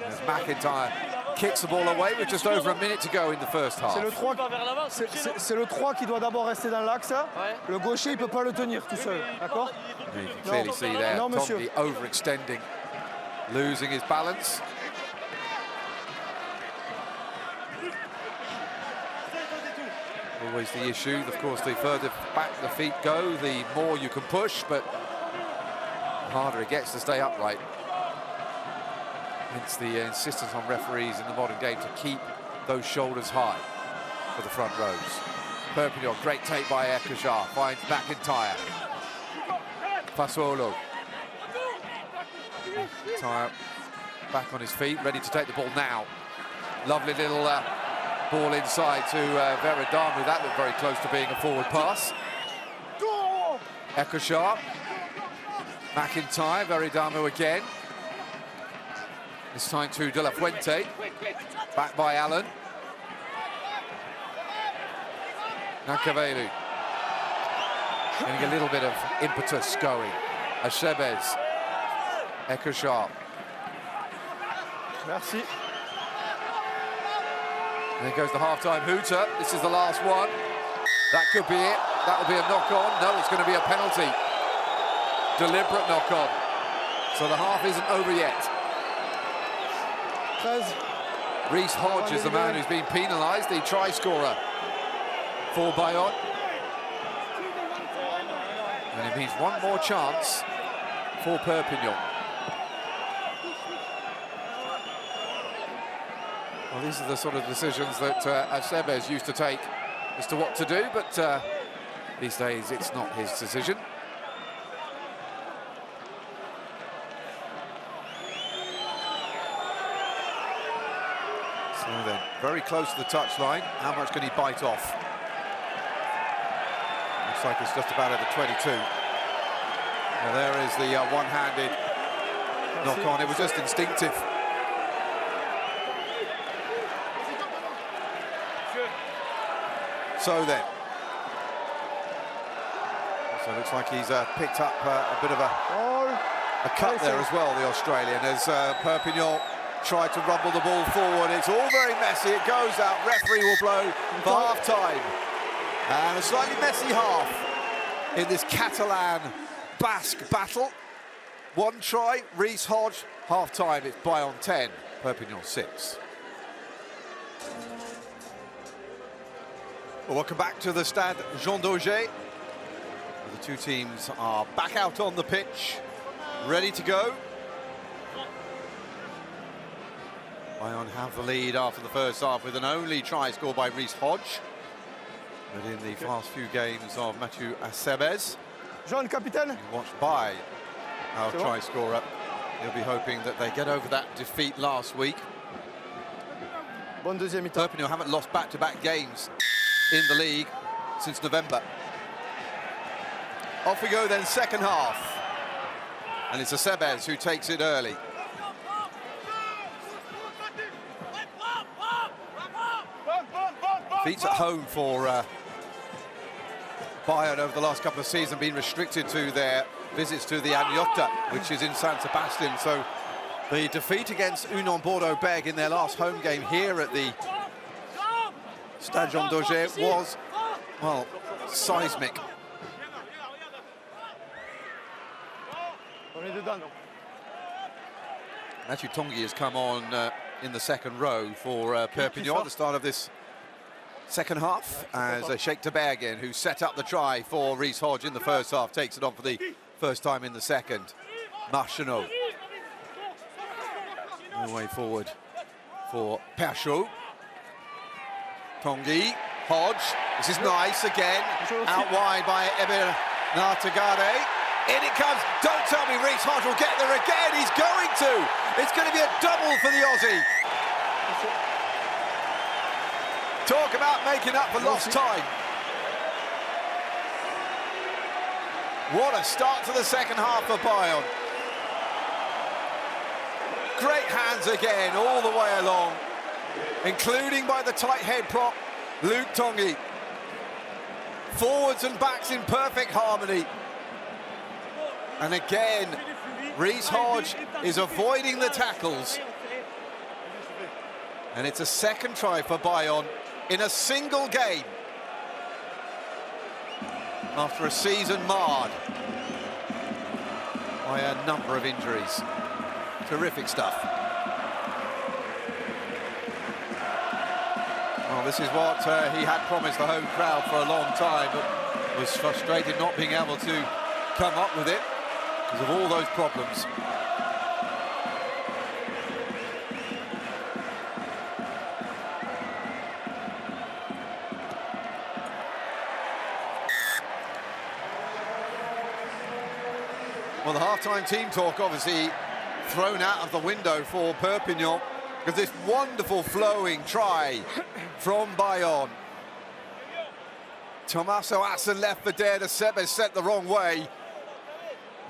As McIntyre kicks the ball away with just over a minute to go in the first half. C'est le 3 qui doit d'abord rester dans l'axe. Le gaucher, il ne peut pas le tenir tout seul. D'accord? You can clearly see there, Tanguy overextending, losing his balance. Always the issue, of course, the further back the feet go, the more you can push, but the harder it gets to stay upright. Hence the insistence on referees in the modern game to keep those shoulders high for the front rows. Perpignan, great take by Ekujar, finds McIntyre. Fasolo. McIntyre back on his feet, ready to take the ball now. Lovely little ball inside to Veredamu. That looked very close to being a forward pass. Ekujar. McIntyre, Veredamu again. This time to De La Fuente. Back by Allen. Nankavelu. Getting a little bit of impetus going. Achebes. Ekujar. Merci. And there goes the half-time hooter. This is the last one. That could be it. That will be a knock-on. No, it's going to be a penalty. Deliberate knock-on. So the half isn't over yet. Reece Hodge is the man who's been penalised, the try-scorer for Bayonne. And it means one more chance for Perpignan. Well, these are the sort of decisions that Achebes used to take as to what to do, but these days it's not his decision. So then, very close to the touchline. How much can he bite off? Looks like it's just about at the 22. Well, there is the one-handed knock-on. It was just instinctive. So then, so it looks like he's picked up a bit of a cut there as well, the Australian, as Perpignan tried to rumble the ball forward. It's all very messy. It goes out. Referee will blow for half-time. And a slightly messy half in this Catalan-Basque battle. One try, Reece Hodge. Half-time, it's Bayonne 10, Perpignan 6. Well, welcome back to the Stade Jean Daugé. The two teams are back out on the pitch, ready to go. Bayonne have the lead after the first half with an only try scored by Reece Hodge. But in the last few games of Mathieu Achebes, Jean, capitaine. watched by our try scorer, he'll be hoping that they get over that defeat last week. Bonne deuxième mi-temps. Perpignan haven't lost back-to-back games in the league since November. Off we go then, second half. And it's Achebes who takes it early. Feats at home for Bayonne over the last couple of seasons, been restricted to their visits to the Anyota, which is in San Sebastian. So The defeat against Union Bordeaux-Bègles in their last home game here at the Stade Jean Daugé was, well, seismic. Mathieu Tanguy has come on in the second row for Perpignan at the start of this second half, as Sheikh Tabergen, who set up the try for Reece Hodge in the first half, takes it on for the first time in the second. Marchenot. No way forward for Perchot. Tanguy, Hodge, this is nice again, out wide by Eber Nartagare. In it comes, don't tell me Reece Hodge will get there again, he's going to! It's going to be a double for the Aussie. Talk about making up for lost time. What a start to the second half for Bayonne. Great hands again, all the way along, including by the tight head prop, Luc Tanguy. Forwards and backs in perfect harmony. And again, Reece Hodge is avoiding the tackles. And it's a second try for Bayonne in a single game, after a season marred by a number of injuries. Terrific stuff. Well, this is what he had promised the home crowd for a long time, but was frustrated not being able to come up with it because of all those problems. Well, the half-time team talk obviously thrown out of the window for Perpignan, because this wonderful flowing try from Bayonne. Tommaso Assen left for dead, Sebe set the wrong way,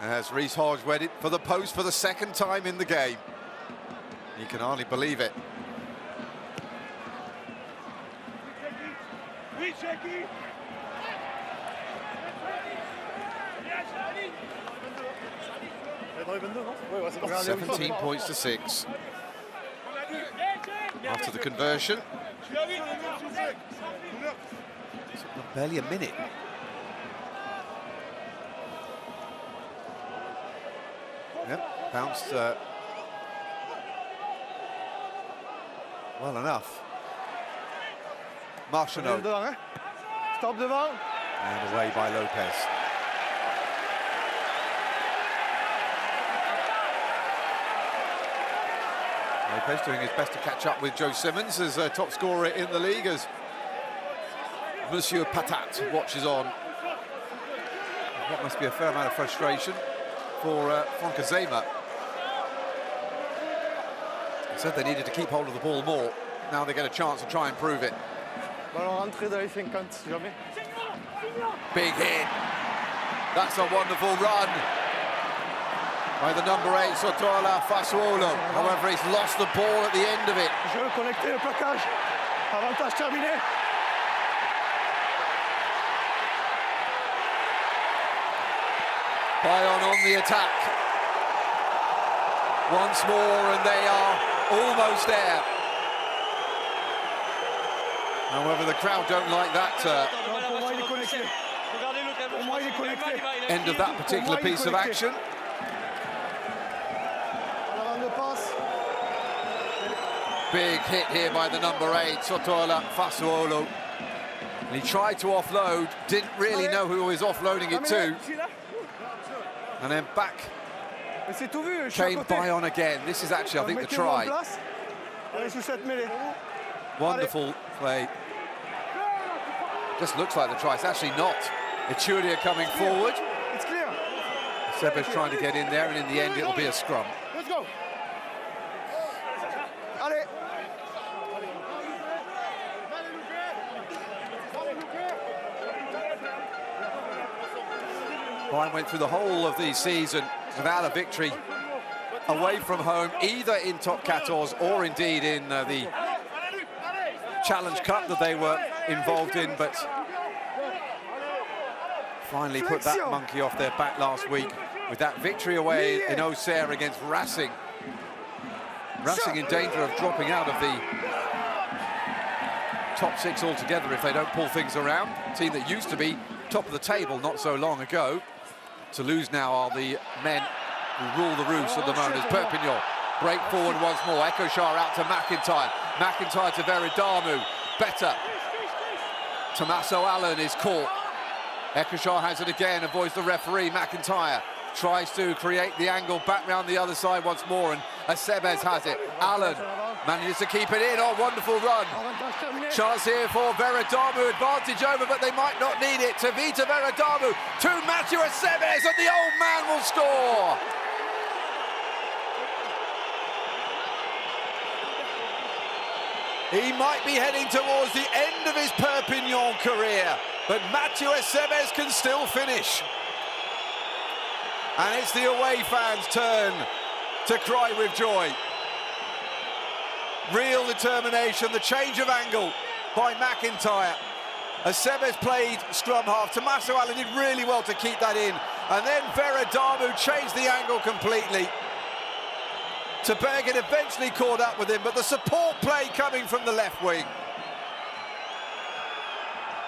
as Reece Hodge went it for the post for the second time in the game. He can hardly believe it. Regardez 17 points to 6 after the conversion. Barely a minute. Yep, bounced well enough. Marchenot. Stop devant. And away by Lopez. Lopez doing his best to catch up with Joe Simmons as top scorer in the league, as Monsieur Patat watches on. That must be a fair amount of frustration for Franck Azema. He said they needed to keep hold of the ball more. Now they get a chance to try and prove it. Ballon rentré dans les 50, si jamais. Big hit. That's a wonderful run by the number 8, Sotola Fasuolo. However, he's lost the ball at the end of it. Jeu connecté, le plaquage. Avantage terminé. Bayonne on the attack. Once more, and they are almost there. However, the crowd don't like that end of that particular piece of action. Big hit here by the number 8, Sotola Fasuolo. And he tried to offload, didn't really know who he was offloading it to. And then back came Bayonne again. This is actually, I think, the try. Wonderful play. Just looks like the try. It's actually not. Echuria coming forward. It's clear. Sebe's trying to get in there, and in the end, it'll be a scrum. Let's go. Allez. Bayern went through the whole of the season without a victory away from home, either in Top 14 or indeed in the Challenge Cup that they were involved in, but finally put that monkey off their back last week with that victory away in Auxerre against Racing. Racing in danger of dropping out of the top 6 altogether if they don't pull things around. A team that used to be top of the table not so long ago. Toulouse now are the men who rule the roost at the moment as Perpignan break forward once more. Ekochar out to McIntyre. McIntyre to Veridamu. Better. Tommaso Allen is caught. Ekochar has it again, avoids the referee. McIntyre tries to create the angle back round the other side once more, and Acebes has it. Allen manages to keep it in. Oh, wonderful run. Chance here for Veridamu, advantage over, but they might not need it. Tavita Veridamu to Mathieu Acebes, and the old man will score. He might be heading towards the end of his Perpignan career, but Mathieu Acebes can still finish. And it's the away fans' turn to cry with joy. Real determination, the change of angle by McIntyre. Acebes played scrum half. Tommaso Allen did really well to keep that in. And then Veridamu changed the angle completely. Perpignan eventually caught up with him, but the support play coming from the left wing.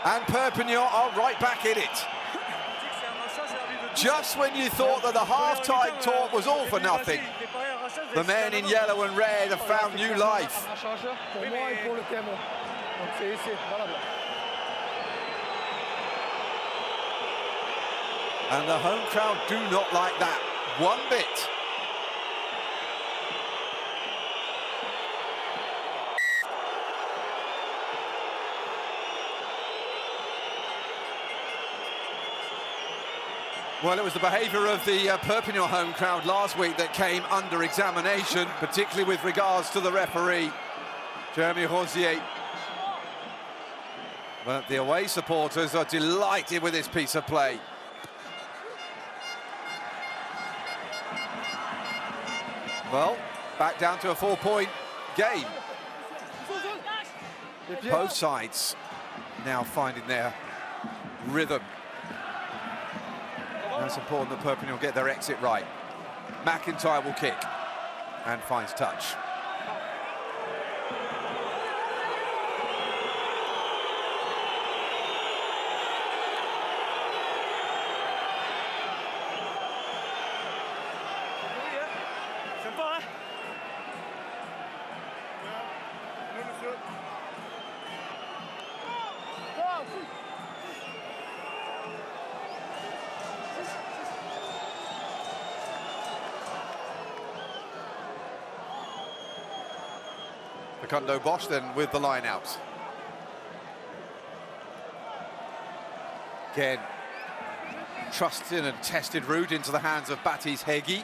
And Perpignan are right back in it. Just when you thought that the half-time talk was all for nothing, the men in yellow and red have found new life. And the home crowd do not like that one bit. Well, it was the behaviour of the Perpignan home crowd last week that came under examination, particularly with regards to the referee, Jeremy Rosier. But the away supporters are delighted with this piece of play. Well, back down to a 4-point game. Both sides now finding their rhythm. Now it's important that Perpignan get their exit right. McIntyre will kick and finds touch. Facundo Bosch then with the line out. Again, trusted and tested route into the hands of Baptiste Hegi.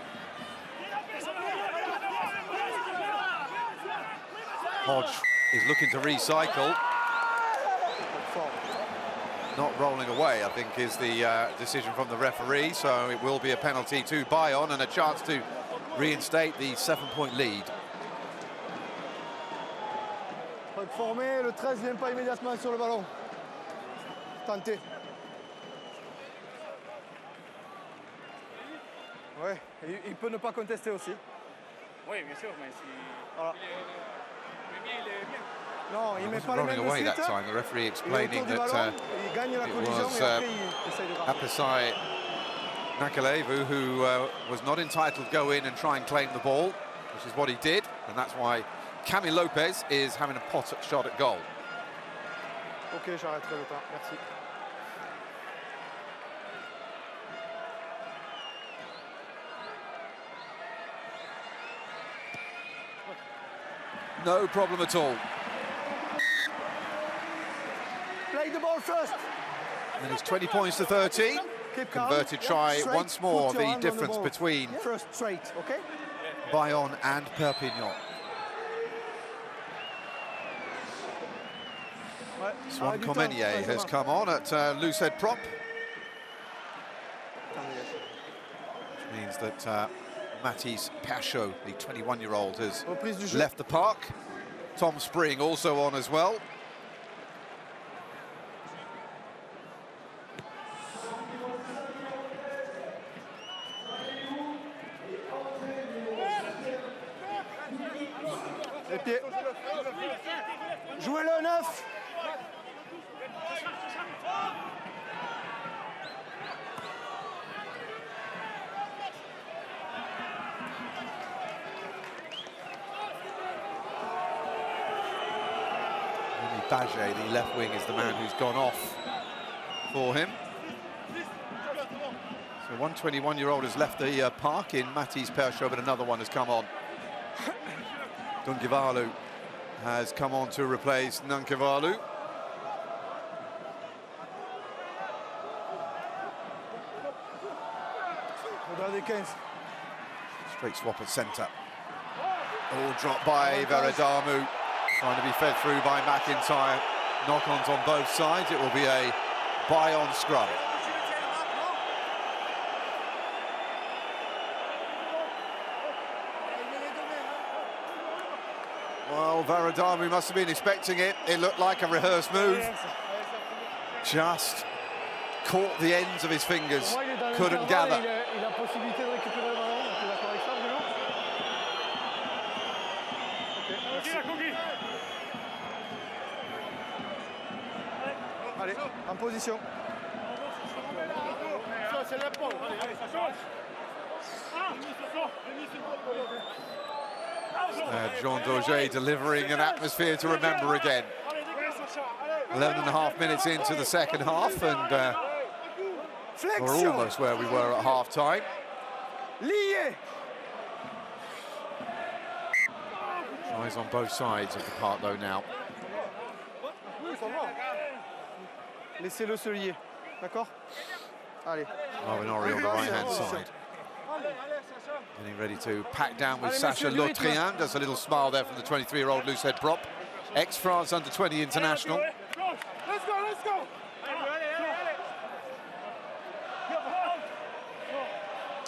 Hodge is looking to recycle. Not rolling away, I think, is the decision from the referee, so it will be a penalty to Bayonne and a chance to reinstate the 7-point lead. Formé, le 13 vient pas immédiatement sur le ballon. Tentez. Ouais, il peut ne pas contester aussi. Oui, bien sûr, mais si... Voilà. Le mien, il est bien. Non, il met pas les mains Rolling away de that suite. time, the referee Il est explaining autour du that ballon, il gagne la it collision was et après il essaye de ramener. Apasai Nakalevu who was not entitled to go in and try and claim the ball, which is what he did, and that's why Camille Lopez is having a shot at goal. Ok, j'arrêterai le temps, merci. No problem at all. Play the ball first. And it's 20 points to 13. Converted try Straight, once more, put your the hand on difference ball. between First straight, okay? Bayonne and Perpignan. Swan Comenier has come on at loose head prop, which means that Matisse Pachot, the 21-year-old, has left the park. Tom Spring also on as well. de pied. Jouez-le 9. Bagé, the left wing, is the man who's gone off for him. So 121-year-old has left the park in Matisse Perchot, but another one has come on. Dungivalu has come on to replace Nankivalu. Straight swap at centre. All dropped by Veradamu. Trying to be fed through by McIntyre. Knock-ons on both sides. It will be a Bayonne scrum. Well, Veradamu must have been expecting it. It looked like a rehearsed move. Just caught the ends of his fingers. Couldn't gather. Allez, en position. Jean Daugé delivering an atmosphere to remember again. 11.5 minutes into the second half, and we're almost where we were at half-time. Tries on both sides of the park, though, now. Laissez-le se lier, d'accord? Allez. Marvinori on the right-hand side. Getting ready to pack down with Sacha Lautrian. Does a little smile there from the 23-year-old loosehead prop. Ex-France under-20 international. Let's go, let's go!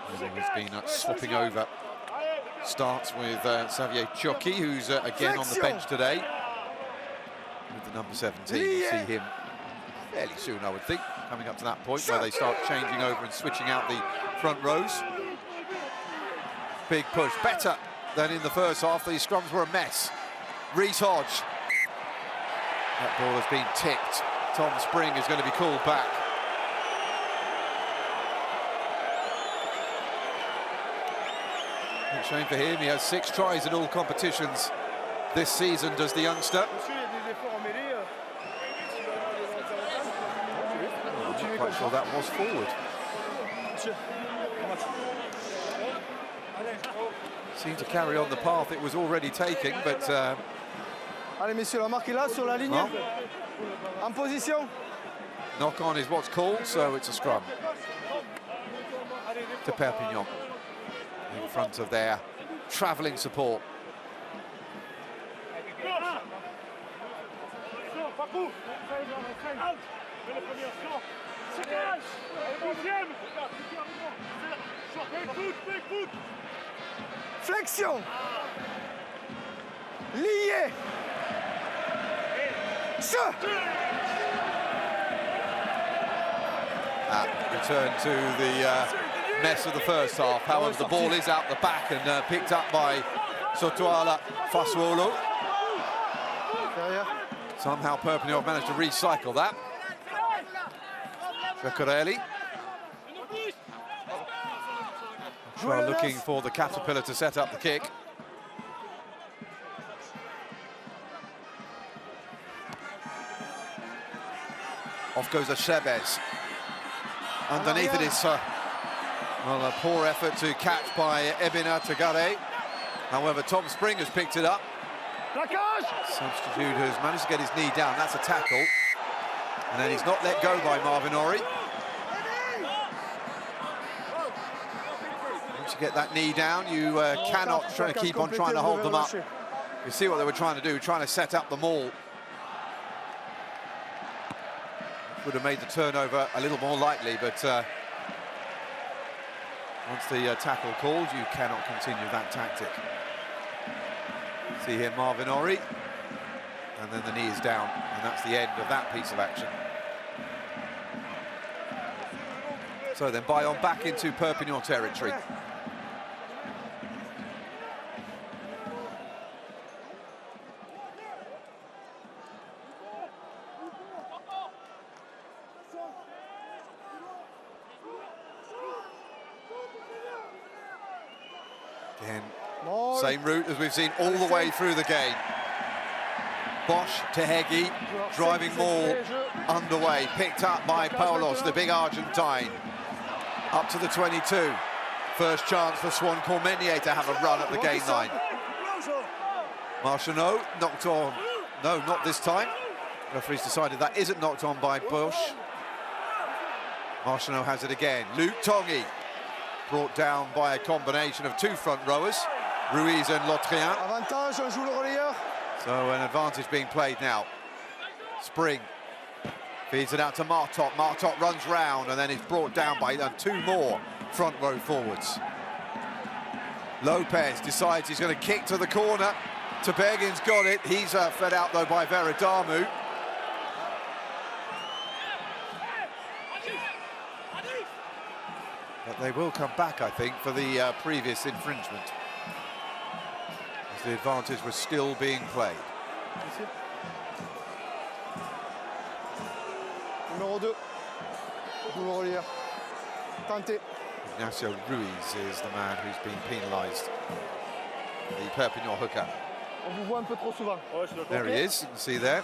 Everything has been swapping over. Starts with Xavier Choki, who's again on the bench today. With the number 17, we'll see him fairly soon, I would think, coming up to that point where they start changing over and switching out the front rows. Big push, better than in the first half. These scrums were a mess. Reece Hodge. That ball has been tipped. Tom Spring is going to be called back. Shame for him, he has 6 tries in all competitions this season, does the youngster. I'm not quite sure that was forward. Seemed to carry on the path it was already taking, but... Allez, messieurs, la marque est là, sur la ligne. Well, en position. Knock-on is what's called, so it's a scrum. To Perpignan. In front of their travelling support. Flexion. Lié. Return to the mess of the first half. However, the ball is out the back and picked up by Sotuala Fasuolo. Somehow Perpignan managed to recycle that. Pecorelli. Well, looking for the Caterpillar to set up the kick. Off goes Achebes. Underneath it is well, a poor effort to catch by Ebina Tagare. However, Tom Spring has picked it up. Substitute has managed to get his knee down. That's a tackle. And then he's not let go by Marvinori. Once you get that knee down, you cannot keep on trying to hold them up. You see what they were trying to do, trying to set up the maul. Would have made the turnover a little more likely, but once the tackle called, you cannot continue that tactic. See here Marvinori, and then the knee is down, and that's the end of that piece of action. So then Bayonne back into Perpignan territory. Again, Bon, same route as we've seen all the way through the game. Bosch to Heggie, driving maul underway, picked up by Paulos, the big Argentine. Up to the 22. First chance for Swan Cormenier to have a run at the gain line. Marchenot knocked on. No, not this time. Referee's decided that isn't knocked on by Bosch. Marchenot has it again. Luc Tanguy brought down by a combination of two front rowers, Ruiz and Lotrian. Avantage, on joue le relayeur. So an advantage being played now. Spring feeds it out to Martot. Martot runs round and then is brought down by two more front row forwards. Lopez decides he's going to kick to the corner. Tebegin's got it. He's fed out though by Veradamu. But they will come back, I think, for the previous infringement, as the advantage was still being played. Numéro 2. Joue le relayeur. Tenté. Ignacio Ruiz is the man who's been penalised. The Perpignan hooker. On vous voit un peu trop souvent. There he is, you can see there.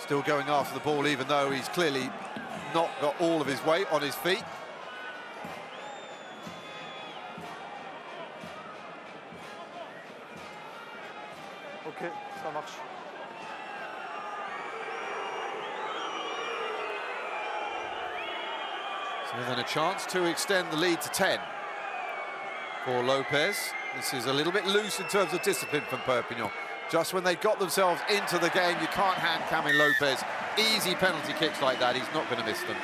Still going after the ball, even though he's clearly not got all of his weight on his feet. Ok, ça marche. So then a chance to extend the lead to 10 for Lopez. This is a little bit loose in terms of discipline from Perpignan. Just when they got themselves into the game, you can't hand Camille Lopez easy penalty kicks like that. He's not going to miss them.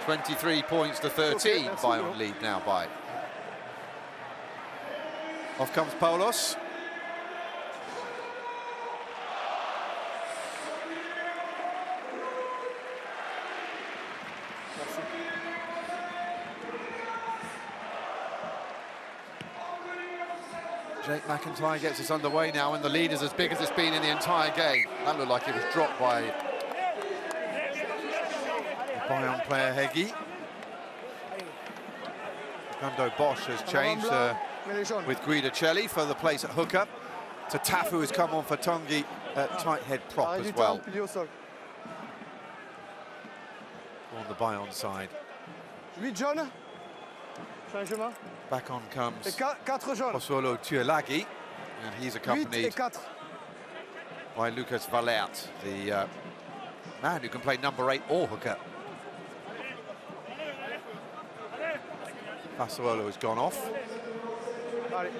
23 points to 13, Bayonne lead now by. Off comes Paulos. Jake McIntyre gets us underway now, and the lead is as big as it's been in the entire game. That looked like it was dropped by the Bayonne player Heggie. Fernando Bosch has changed with Guidicelli for the place at hooker. To Tafu has come on for Tanguy at tight head prop as well. On the Bayonne side. 8 jaunes. Changement. Back on comes Et 4 jaunes. Pozuelo Tuilagi, and he's 8 accompanied et 4. by Lucas Valert, the man who can play number 8 or hooker. Pozuelo has gone off. Allez.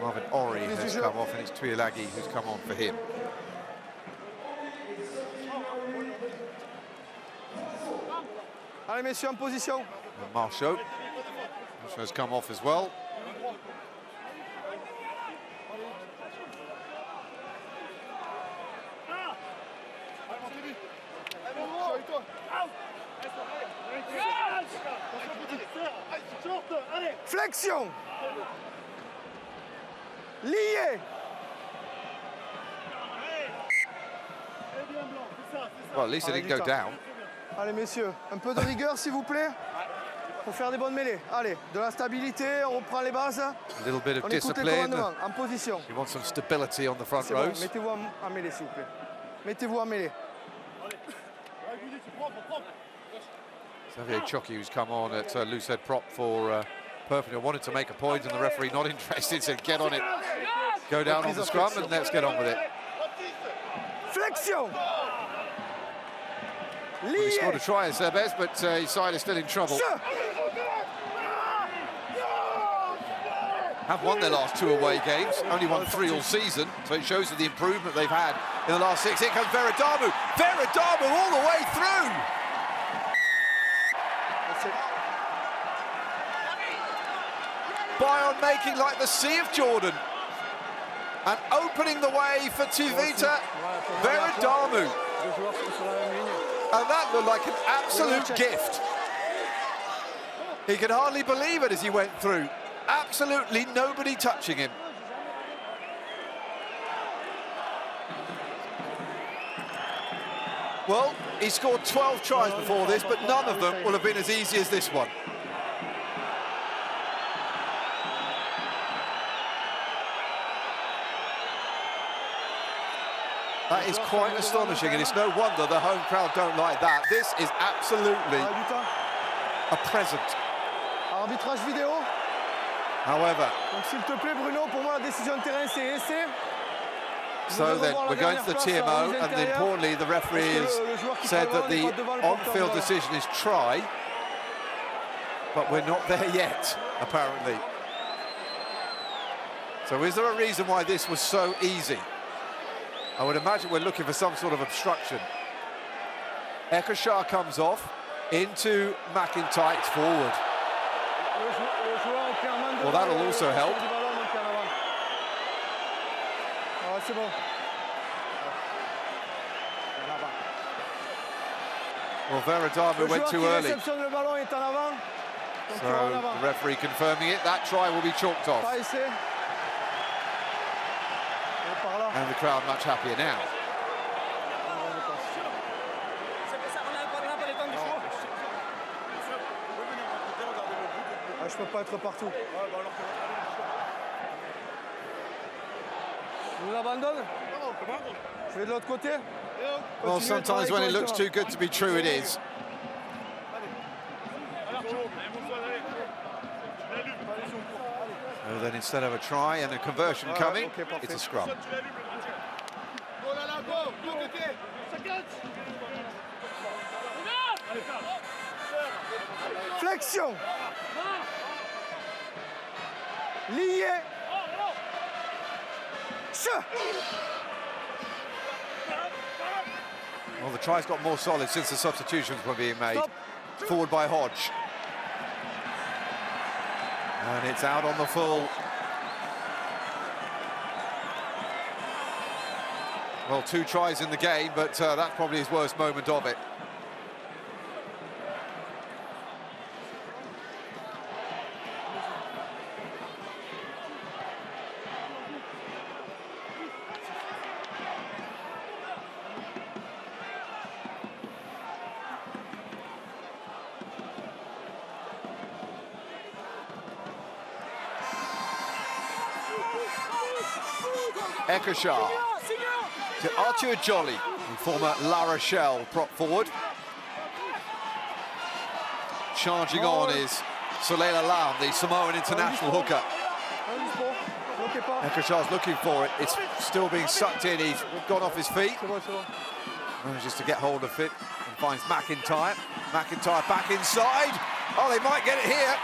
Marvin Ori has come off, and it's Tuilagi who's come on for him. Allez, messieurs, en position. And Marchot has come off as well. Flexion. Lié. Well, at least it didn't go down. Allez, messieurs, un peu de rigueur, s'il vous plaît, pour faire des bonnes mêlées. Allez, de la stabilité, on reprend les bases. A little bit of On écoute les discipline. commandements, en position. You want some stability on the front C'est bon, rows. mettez-vous en mêlée, s'il vous plaît. Mettez-vous en mêlée. Xavier Choki, who's come on at loose head prop for Perpignan, wanted to make a point, and the referee not interested, said get on it. Go down on the scrum and let's get on with it. Flexion. Well, he scored a try as their best, but his side is still in trouble. Have won their last 2 away games, only won 3 all season, so it shows you the improvement they've had in the last 6. Here comes Veradamu. Veradamu all the way through. Bayonne making like the Sea of Jordan and opening the way for Tuvita Veradamu. And that looked like an absolute gift. He could hardly believe it as he went through. Absolutely nobody touching him. Well, he scored 12 tries before this, but none of them will have been as easy as this one. That is quite astonishing, and it's no wonder the home crowd don't like that. This is absolutely a present. Arbitrage vidéo. However, Donc s'il te plaît Bruno, pour moi la décision de terrain c'est essai. so then we're going to the TMO, and importantly the referee has said that the on-field decision is try, but we're not there yet, apparently. So is there a reason why this was so easy? I would imagine we're looking for some sort of obstruction. Ekashar comes off into McIntyre, it's forward. Well, that'll also help. Well, Veradamu went too early. So the referee confirming it, that try will be chalked off. And the crowd much happier now. Je peux pas être partout. Je vous abandonne. Je vais de l'autre côté. Well, sometimes when it looks too good to be true, it is. So then instead of a try and a conversion coming, it's a scrum. Flexion. Lié. Well, the try's got more solid since the substitutions were being made. Forward by Hodge. And it's out on the full. Well, 2 tries in the game, but that's probably his worst moment of it. Ekashar to Arthur Jolly, former La Rochelle prop forward. Charging on is Soleil Lam, the Samoan international hooker. Ekashar's looking for it. It's still being sucked in. He's gone off his feet. Manages to get hold of it and finds McIntyre. McIntyre back inside. Oh, they might get it here.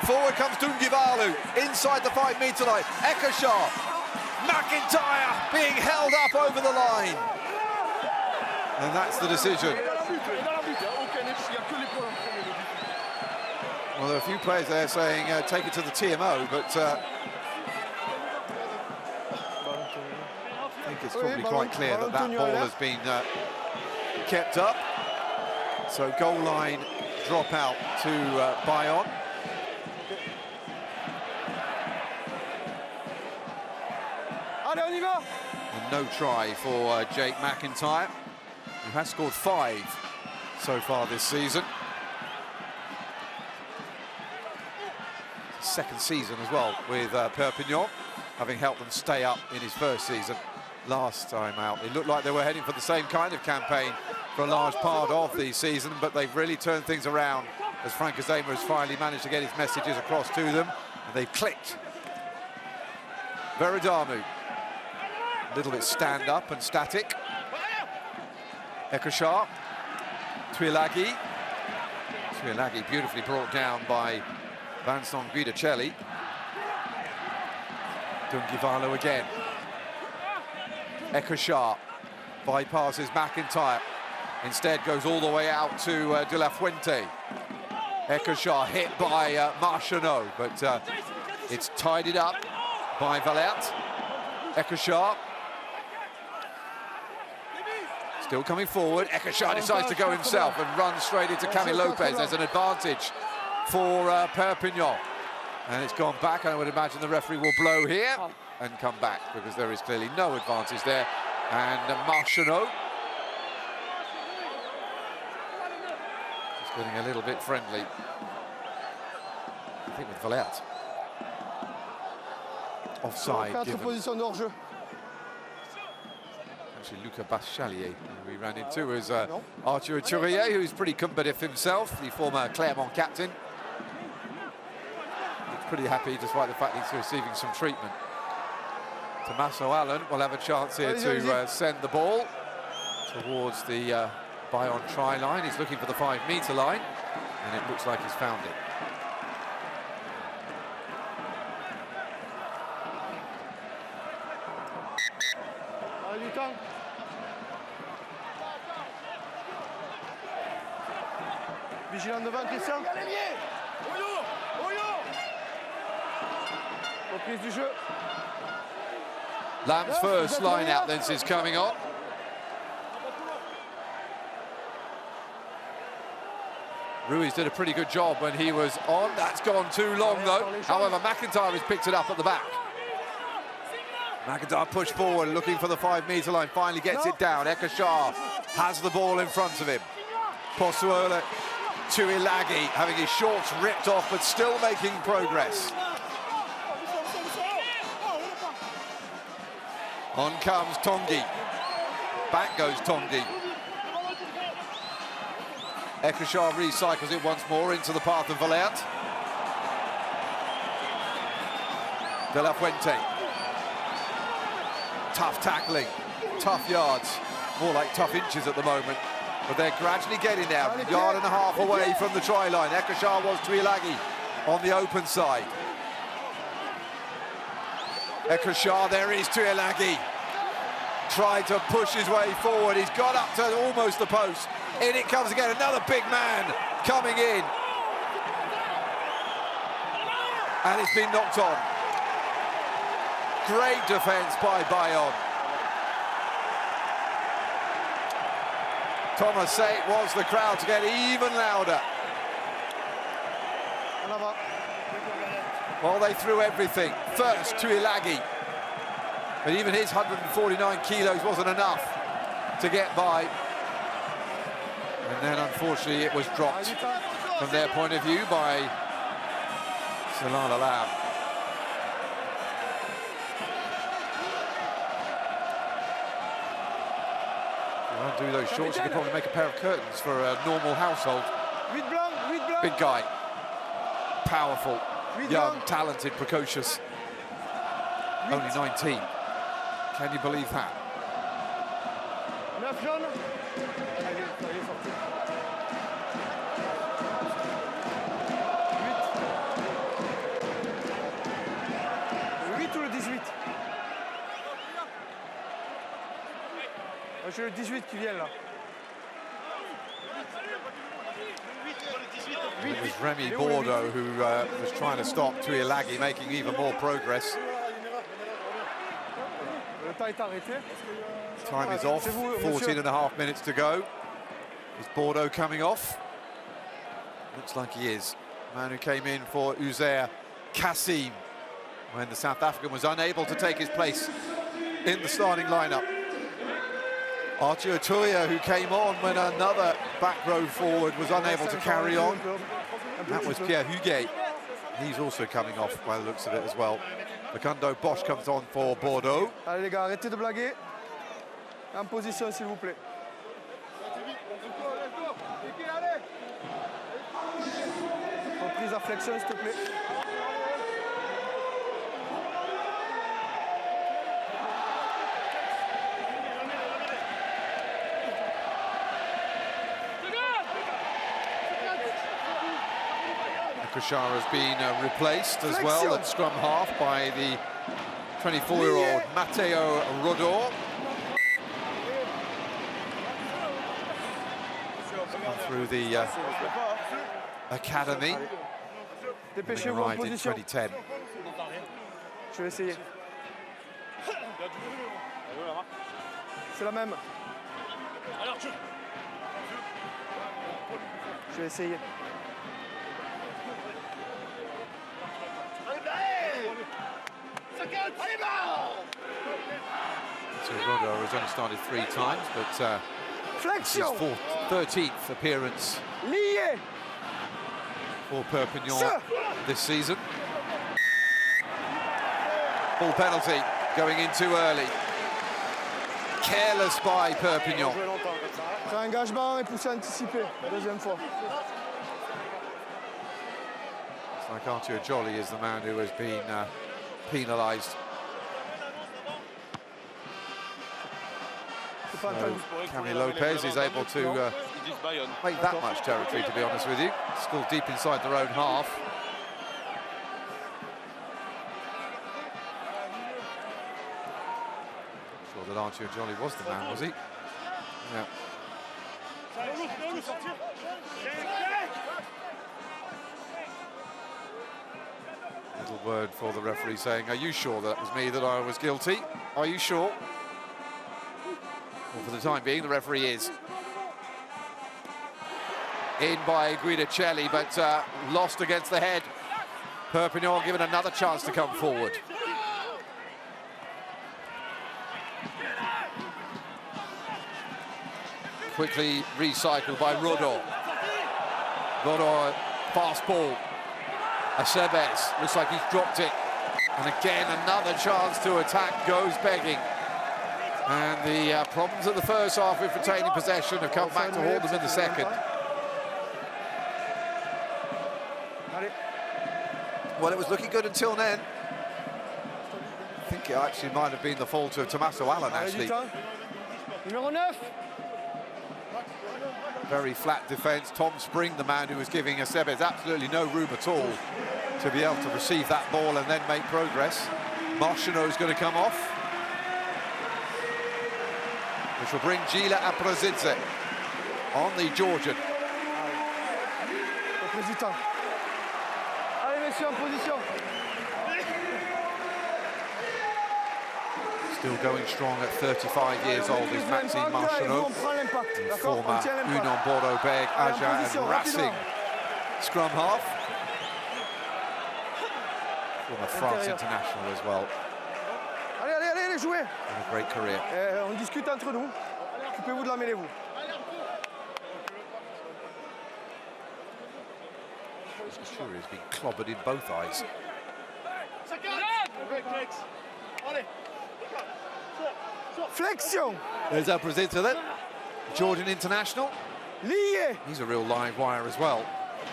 Forward comes Dungivalu inside the 5-metre line. Ekashar. McIntyre being held up over the line. And that's the decision. Well, there are a few players there saying take it to the TMO, but I think it's probably quite clear that that ball has been kept up. So goal line drop out to Bayonne. And no try for Jake McIntyre, who has scored 5 so far this season. Second season as well with Perpignan, having helped them stay up in his first season last time out. It looked like they were heading for the same kind of campaign for a large part of the season, but they've really turned things around as Frank Azema has finally managed to get his messages across to them, and they've clicked. Veradamu. A little bit stand-up and static. Ekashar. Tuilagi. Tuilagi beautifully brought down by Vincent Guidicelli. Dungivalu again. Ekashar bypasses McIntyre. Instead goes all the way out to De La Fuente. Ekashar hit by Marchionneau, but it's tidied up by Valert. Ekashar. Still coming forward. Ekashar decides to go himself and run straight into Camille Lopez. There's an advantage for Perpignan. And it's gone back. I would imagine the referee will blow here and come back, because there is clearly no advantage there. And Marchionneau just getting a little bit friendly, I think, with Valert. Offside given. Actually, actually Luca Bachalier, who we ran into, was Arthur Tourier, who's pretty combative himself, the former Clermont captain. He's pretty happy despite the fact he's receiving some treatment. Tommaso Allen will have a chance here to send the ball towards the Bayonne try line. He's looking for the 5-metre line, and it looks like he's found it. Vigilant devant, Christian. Reprise du jeu. Lamb's first line out then is coming on. Ruiz did a pretty good job when he was on. That's gone too long though. However, McIntyre has picked it up at the back. McIntyre pushed forward, looking for the 5-metre line, finally gets it down. Ekashar has the ball in front of him. Posuola to Ilagi, having his shorts ripped off, but still making progress. On comes Tongi. Back goes Tongi. Ekashar recycles it once more into the path of Valert. De La Fuente. Tough tackling, tough yards, more like tough inches at the moment. But they're gradually getting there, a yard and a half away from the try line. Ekashar was to Ilagi on the open side. Ekashar, there is to Ilagi. Tried to push his way forward. He's got up to almost the post. In it comes again, another big man coming in. And it's been knocked on. Great defence by Bayonne. Thomas Sate wants the crowd to get even louder. Well, they threw everything. First to Ilagi. But even his 149 kilos wasn't enough to get by. And then, unfortunately, it was dropped from their point of view by Solana Lam. Do those shorts, you could probably make a pair of curtains for a normal household. Big guy, powerful, young, talented, precocious. Only 19. Can you believe that? J'ai le 18 qui vient là. It was Remy Bordeaux who was trying to stop Tuilagi, making even more progress. Time is off, 14 and a half minutes to go. Is Bordeaux coming off? Looks like he is. Man who came in for Uzair Kassim when the South African was unable to take his place in the starting lineup. Arthur Tourier, who came on when another back row forward was unable to carry on. That was Pierre Huguet. He's also coming off by the looks of it as well. Facundo Bosch comes on for Bordeaux. Allez les gars, arrêtez de blaguer. En position s'il vous plaît. Reprise à flexion s'il te plaît. Ekashar has been replaced as well at scrum half by the 24-year-old Matteo Rodor. Through the academy. He arrived in 2010. Je vais essayer. C'est la même. Je vais essayer. So Rodor has only started 3 times, but it's his 13th appearance for Perpignan this season. Full penalty going in too early. careless by Perpignan. Engagement et poussée anticipée, deuxième fois. It's like Arthur Jolly is the man who has been penalised. So Camille Lopez is able to make that much territory, to be honest with you. Still deep inside their own half. Sure that Arthur Jolly was the man, was he? Yeah. Little word for the referee saying, "Are you sure that was me, that I was guilty? Are you sure?" Well, for the time being, the referee is. In by Guidicelli, but lost against the head. Perpignan given another chance to come forward. Quickly recycled by Rodor. Rodor, fast ball. Acebes, looks like he's dropped it. And again, another chance to attack goes begging. And the problems at the first half with retaining possession have come back to haunt them in the second. Well, it was looking good until then. I think it actually might have been the fault of Tommaso Allen, actually. Numéro 9. Very flat defence. Tom Spring, the man who was giving Acebes absolutely no room at all to be able to receive that ball and then make progress. Marchino is going to come off, which will bring Gila Aprozidze on the Georgian. Allez, messieurs, en position. Still going strong at 35 years old is Maxime Marchino. Former Union Bordeaux-Bègles, Agen and Racing scrum half. Former France international as well. Allez, jouez. And a great career. On discute entre nous. Occupez-vous de la mêlée, vous. Sure, he's been clobbered in both eyes. Flexion. There's Aprozidze then, Georgian international. Lié. He's a real live wire as well.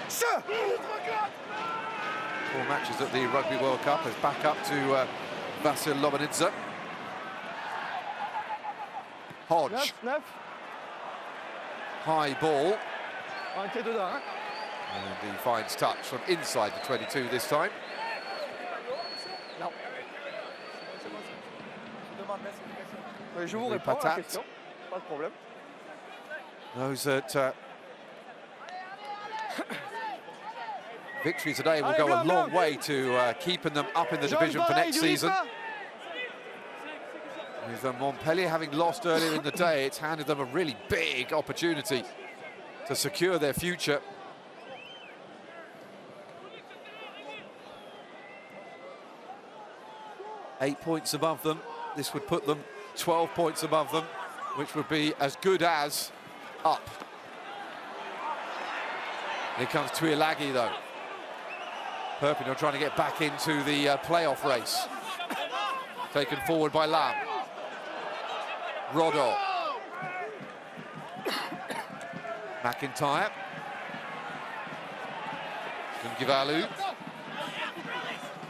4 matches at the Rugby World Cup as back up to Vasil Lobanidze. Hodge. High ball. And he finds touch from inside the 22 this time. Je vous réponds à la question. Pas de problème. Knows that victory today will go a long way to keeping them up in the division for next season. With Montpellier having lost earlier in the day, it's handed them a really big opportunity to secure their future. Eight points above them. This would put them 12 points above them, which would be as good as up. Here comes Tuilagi, though. Perpignan trying to get back into the playoff race. Taken forward by Lam. Rodor. McIntyre. Gungivalu.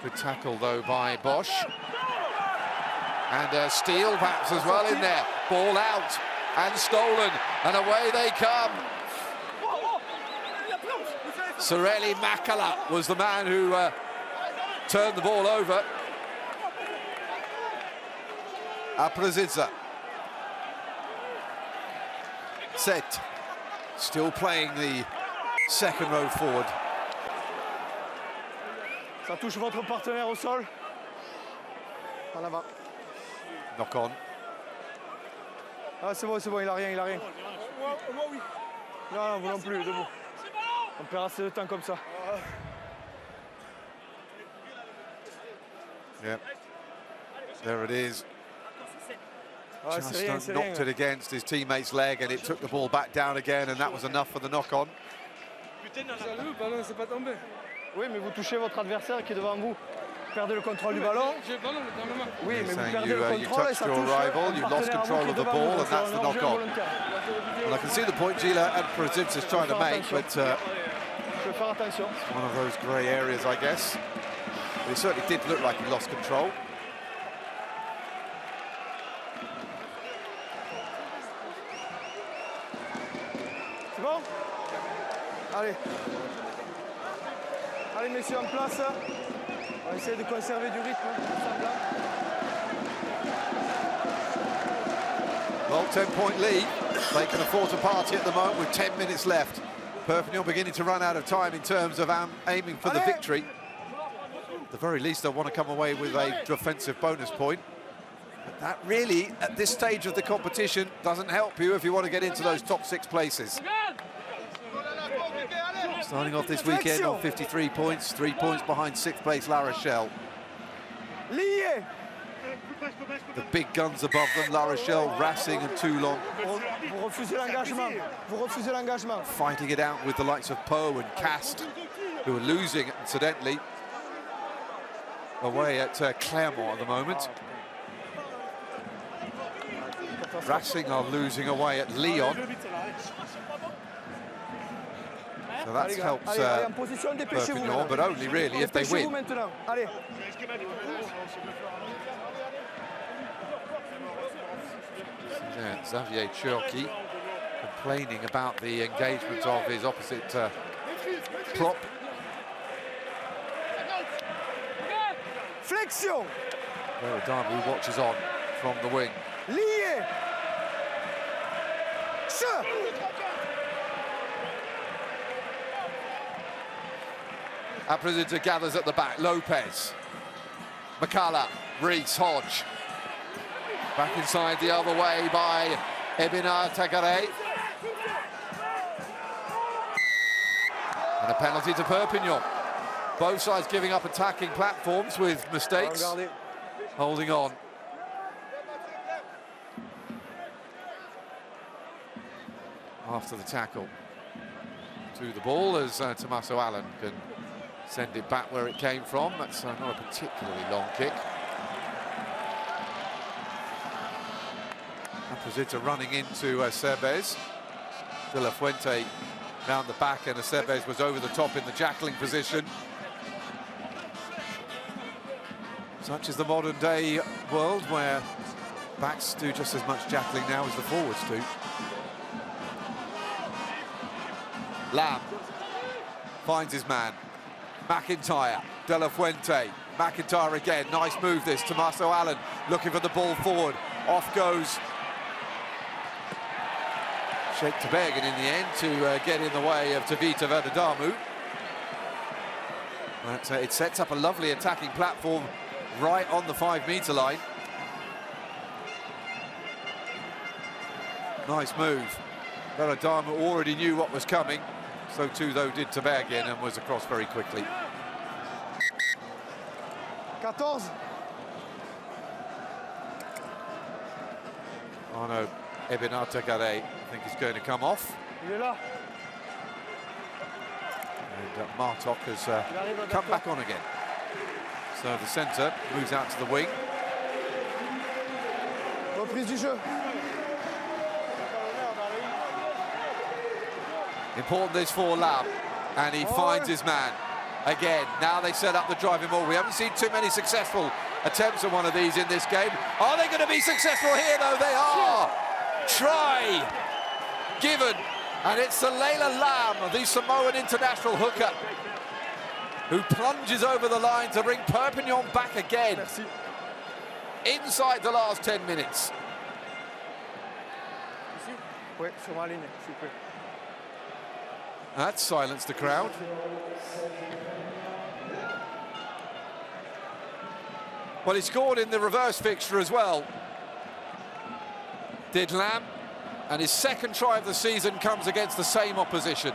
Good tackle, though, by Bosch. And Steele perhaps as well in there. Ball out and stolen, and away they come. Sorelli Makala was the man who turned the ball over. Aprozidze. Set. Still playing the second row forward. Ça touche votre partenaire au sol. En avant. Knock on. Ah, c'est bon, il a rien, il a rien. Moi, oui. Non, vous non plus, debout. On perd assez de temps comme ça. Yep. There it is. Just knocked it against his teammate's leg, and it took the ball back down again, and that was enough for the knock-on. Oui, mais vous touchez votre adversaire qui est devant vous. perdez le contrôle du ballon. Oui, mais vous perdez le you contrôle et touched ça your touche rival, you un lost partenaire à vous control qui est of the devant ball, vous, and that's the donc c'est un knock-on. volontaire. Well, I can see the point Gila and Prozivs is trying to make, but Je vais faire attention. one of those grey areas, I guess. But it certainly did look like he lost control. C'est bon? Allez. Allez, messieurs, en place. On va essayer de conserver du rythme. Well, 10-point lead. They can afford to party at the moment with 10 minutes left. Perpignan beginning to run out of time in terms of aiming for the victory. At the very least, they'll want to come away with a defensive bonus point. But that really, at this stage of the competition, doesn't help you if you want to get into those top 6 places. Starting off this weekend on 53 points, 3 points behind 6th place La Rochelle. Lié. The big guns above them, La Rochelle, Racing and Toulon. Vous refusez l'engagement. Vous refusez l'engagement. Fighting it out with the likes of Poe and Cast, who are losing, incidentally, away at Clermont at the moment. Racing are losing away at Lyon. So that helps Perpignan, but only really if they win. Yeah, Xavier Cherki complaining about the engagement of his opposite prop. Flexion. Adamu watches on from the wing. Lié. Apresita gathers at the back. Lopez. Makala. Reese. Hodge. Back inside the other way by Ebinar Tagare. And a penalty to Perpignan. Both sides giving up attacking platforms with mistakes. Holding on. After the tackle. To the ball as Tommaso Allen can send it back where it came from. That's not a particularly long kick. Apresita running into Sebes. De La Fuente down the back, and Sebes was over the top in the jackling position. Such is the modern day world where backs do just as much jackling now as the forwards do. Lamb finds his man. McIntyre, De La Fuente, McIntyre again. Nice move this. Tommaso Allen looking for the ball forward. Off goes Sheikh Tabergan in the end to get in the way of Tavita Adamu. But it sets up a lovely attacking platform right on the 5-metre line. Nice move. Adamu already knew what was coming. So too, though, did Tabergan, and was across very quickly. 14. Oh no, Ebinar Tagare, I think he's going to come off. And Martok has come back on again. So the centre moves out to the wing. Reprise du jeu. Important this for Lam, and he finds his man again. Now they set up the driving ball. We haven't seen too many successful attempts at one of these in this game. Are they going to be successful here, though? They are. Try given, and it's Leila Lam, the Samoan international hooker, who plunges over the line to bring Perpignan back again. Inside the last 10 minutes. That silenced the crowd. Well, he scored in the reverse fixture as well, did Lam, and his second try of the season comes against the same opposition.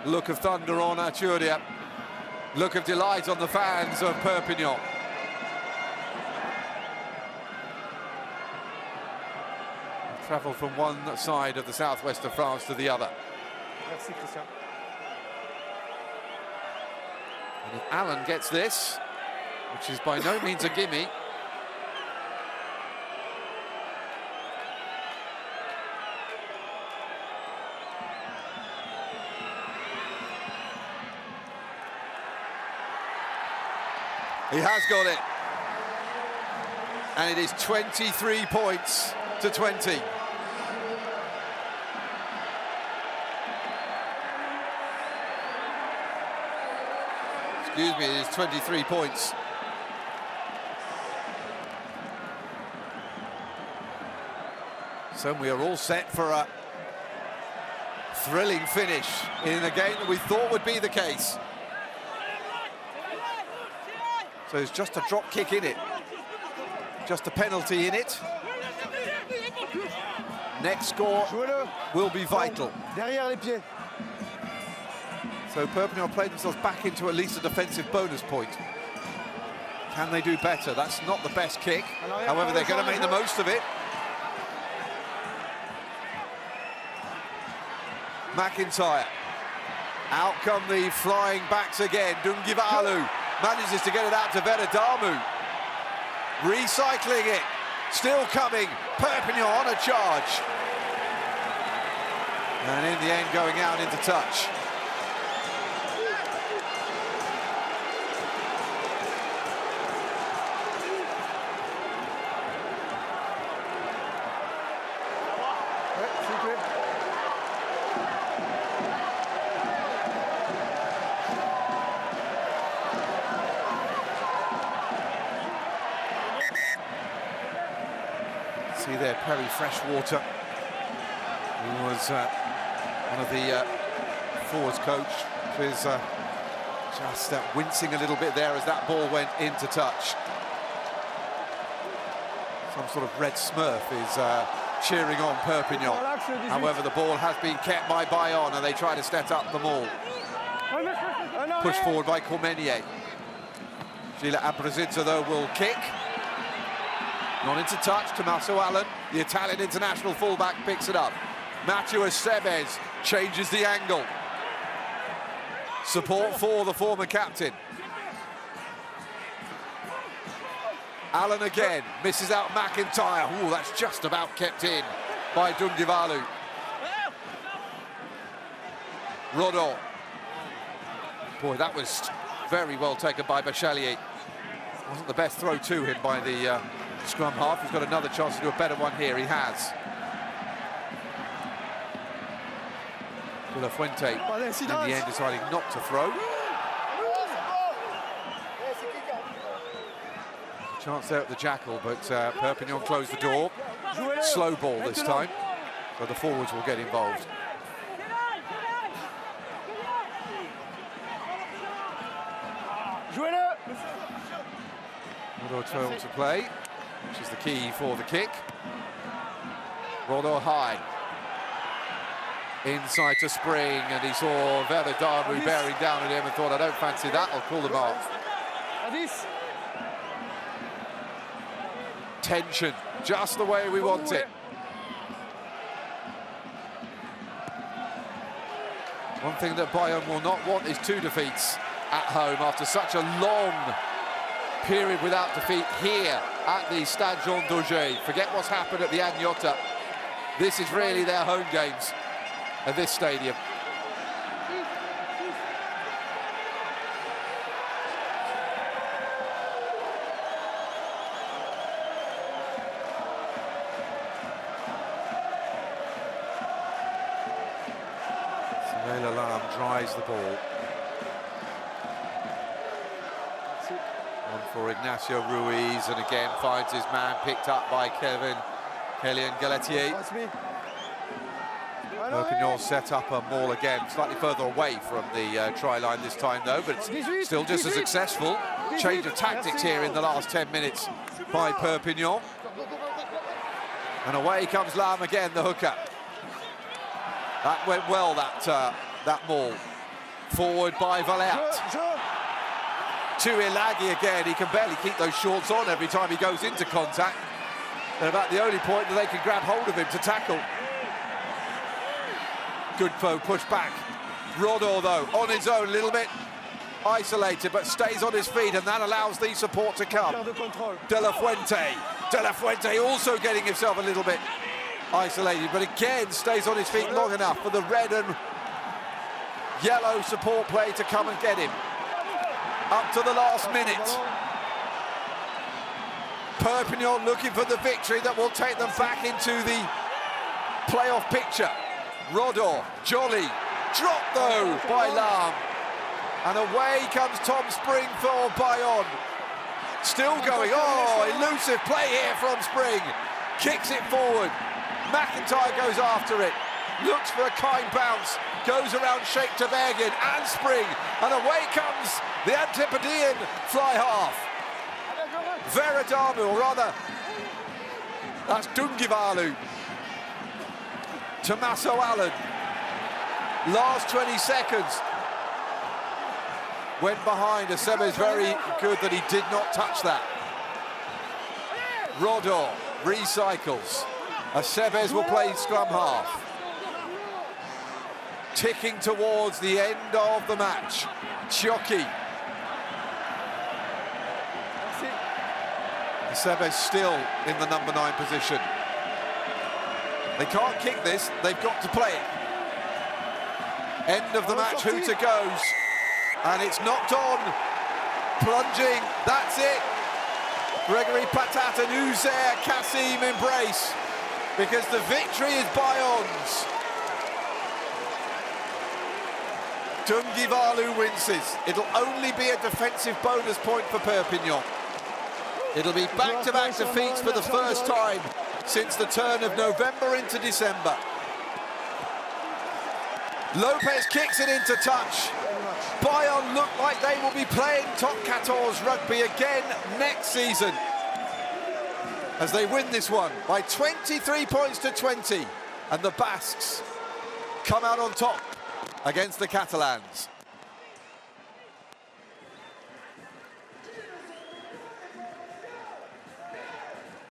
Look of thunder on Arturia. Look of delight on the fans of Perpignan. Travel from one side of the southwest of France to the other. Merci, Christian. And if Allen gets this, which is by no means a gimme, he has got it. And it is 23 points to 20. Excuse me, it is 23 points. So we are all set for a thrilling finish in a game that we thought would be the case. So there's just a drop kick in it, just a penalty in it. Next score will be vital. Derrière les pieds. So Perpignan played themselves back into at least a defensive bonus point. Can they do better? That's not the best kick. However, they're going to make the most of it. McIntyre. Out come the flying backs again. Dungivalu manages to get it out to Veradamu. Recycling it. Still coming. Perpignan on a charge. And in the end, going out into touch. See there, Perry Freshwater, who was one of the forwards coach, was just wincing a little bit there as that ball went into touch. Some sort of red smurf is cheering on Perpignan. However, the ball has been kept by Bayonne and they try to set up the maul. Pushed forward by Cormenier. Gila Abrazizza, though, will kick. Not into touch, Tommaso Allen, the Italian international fullback, picks it up. Matteo Estevez changes the angle. Support for the former captain. Allen again, misses out McIntyre. Ooh, that's just about kept in by Dungivalu. Rodon. Boy, that was very well taken by Bachelier. Wasn't the best throw to him by the scrum half. He's got another chance to do a better one here. He has. De La Fuente, in the end, deciding not to throw. Chance there at the Jackal, but Perpignan closed the door. Slow ball this time, so the forwards will get involved. Rodon 12 to play, which is the key for the kick. Rodon high. Inside to Spring, and he saw Veradamu bearing down at him and thought, I don't fancy that, I'll call the mark. Tension, just the way we want it. One thing that Bayonne will not want is 2 defeats at home after such a long period without defeat here at the Stade Jean Daugé. Forget what's happened at the Agnotta. This is really their home games at this stadium. Samuel Alarm drives the ball. On for Ignacio Ruiz, and again finds his man, picked up by Kelian Galetier. Perpignan set up a maul again, slightly further away from the try line this time though, but it's still just as successful. Change of tactics here in the last 10 minutes by Perpignan. And away comes Lam again, the hooker. That went well, that maul. Forward by Valert. To Ilagi again, he can barely keep those shorts on every time he goes into contact. They're about the only point that they can grab hold of him to tackle. Good foe, push back. Rodor, though, on his own, a little bit isolated, but stays on his feet, and that allows the support to come. De La Fuente also getting himself a little bit isolated, but again stays on his feet long enough for the red and yellow support play to come and get him. Up to the last minute. Perpignan looking for the victory that will take them back into the playoff picture. Rodor, jolly, dropped though by Lam. And away comes Tom Spring for Bayonne. Still going, oh, elusive play here from Spring. Kicks it forward. McIntyre goes after it. Looks for a kind bounce. Goes around Sheikh Tabergin and Spring. And away comes the Antipodean fly half. Veradamu, or rather, that's Dungivalu. Tommaso Allen. Last 20 seconds. Went behind. Aceves very good that he did not touch that. Rodor recycles. Aceves will play scrum half. Ticking towards the end of the match. Chiocchi. Aceves still in the number 9 position. They can't kick this, they've got to play it. End of the match, Hooter goes. And it's knocked on. Plunging, that's it. Gregory Patat and Uzair Kassim embrace. Because the victory is Bayonne's. Dungivalu winces. It'll only be a defensive bonus point for Perpignan. It'll be back-to-back defeats for the first time since the turn of November into December. Lopez kicks it into touch. Bayonne look like they will be playing top 14 rugby again next season as they win this one by 23 points to 20, and the Basques come out on top against the Catalans.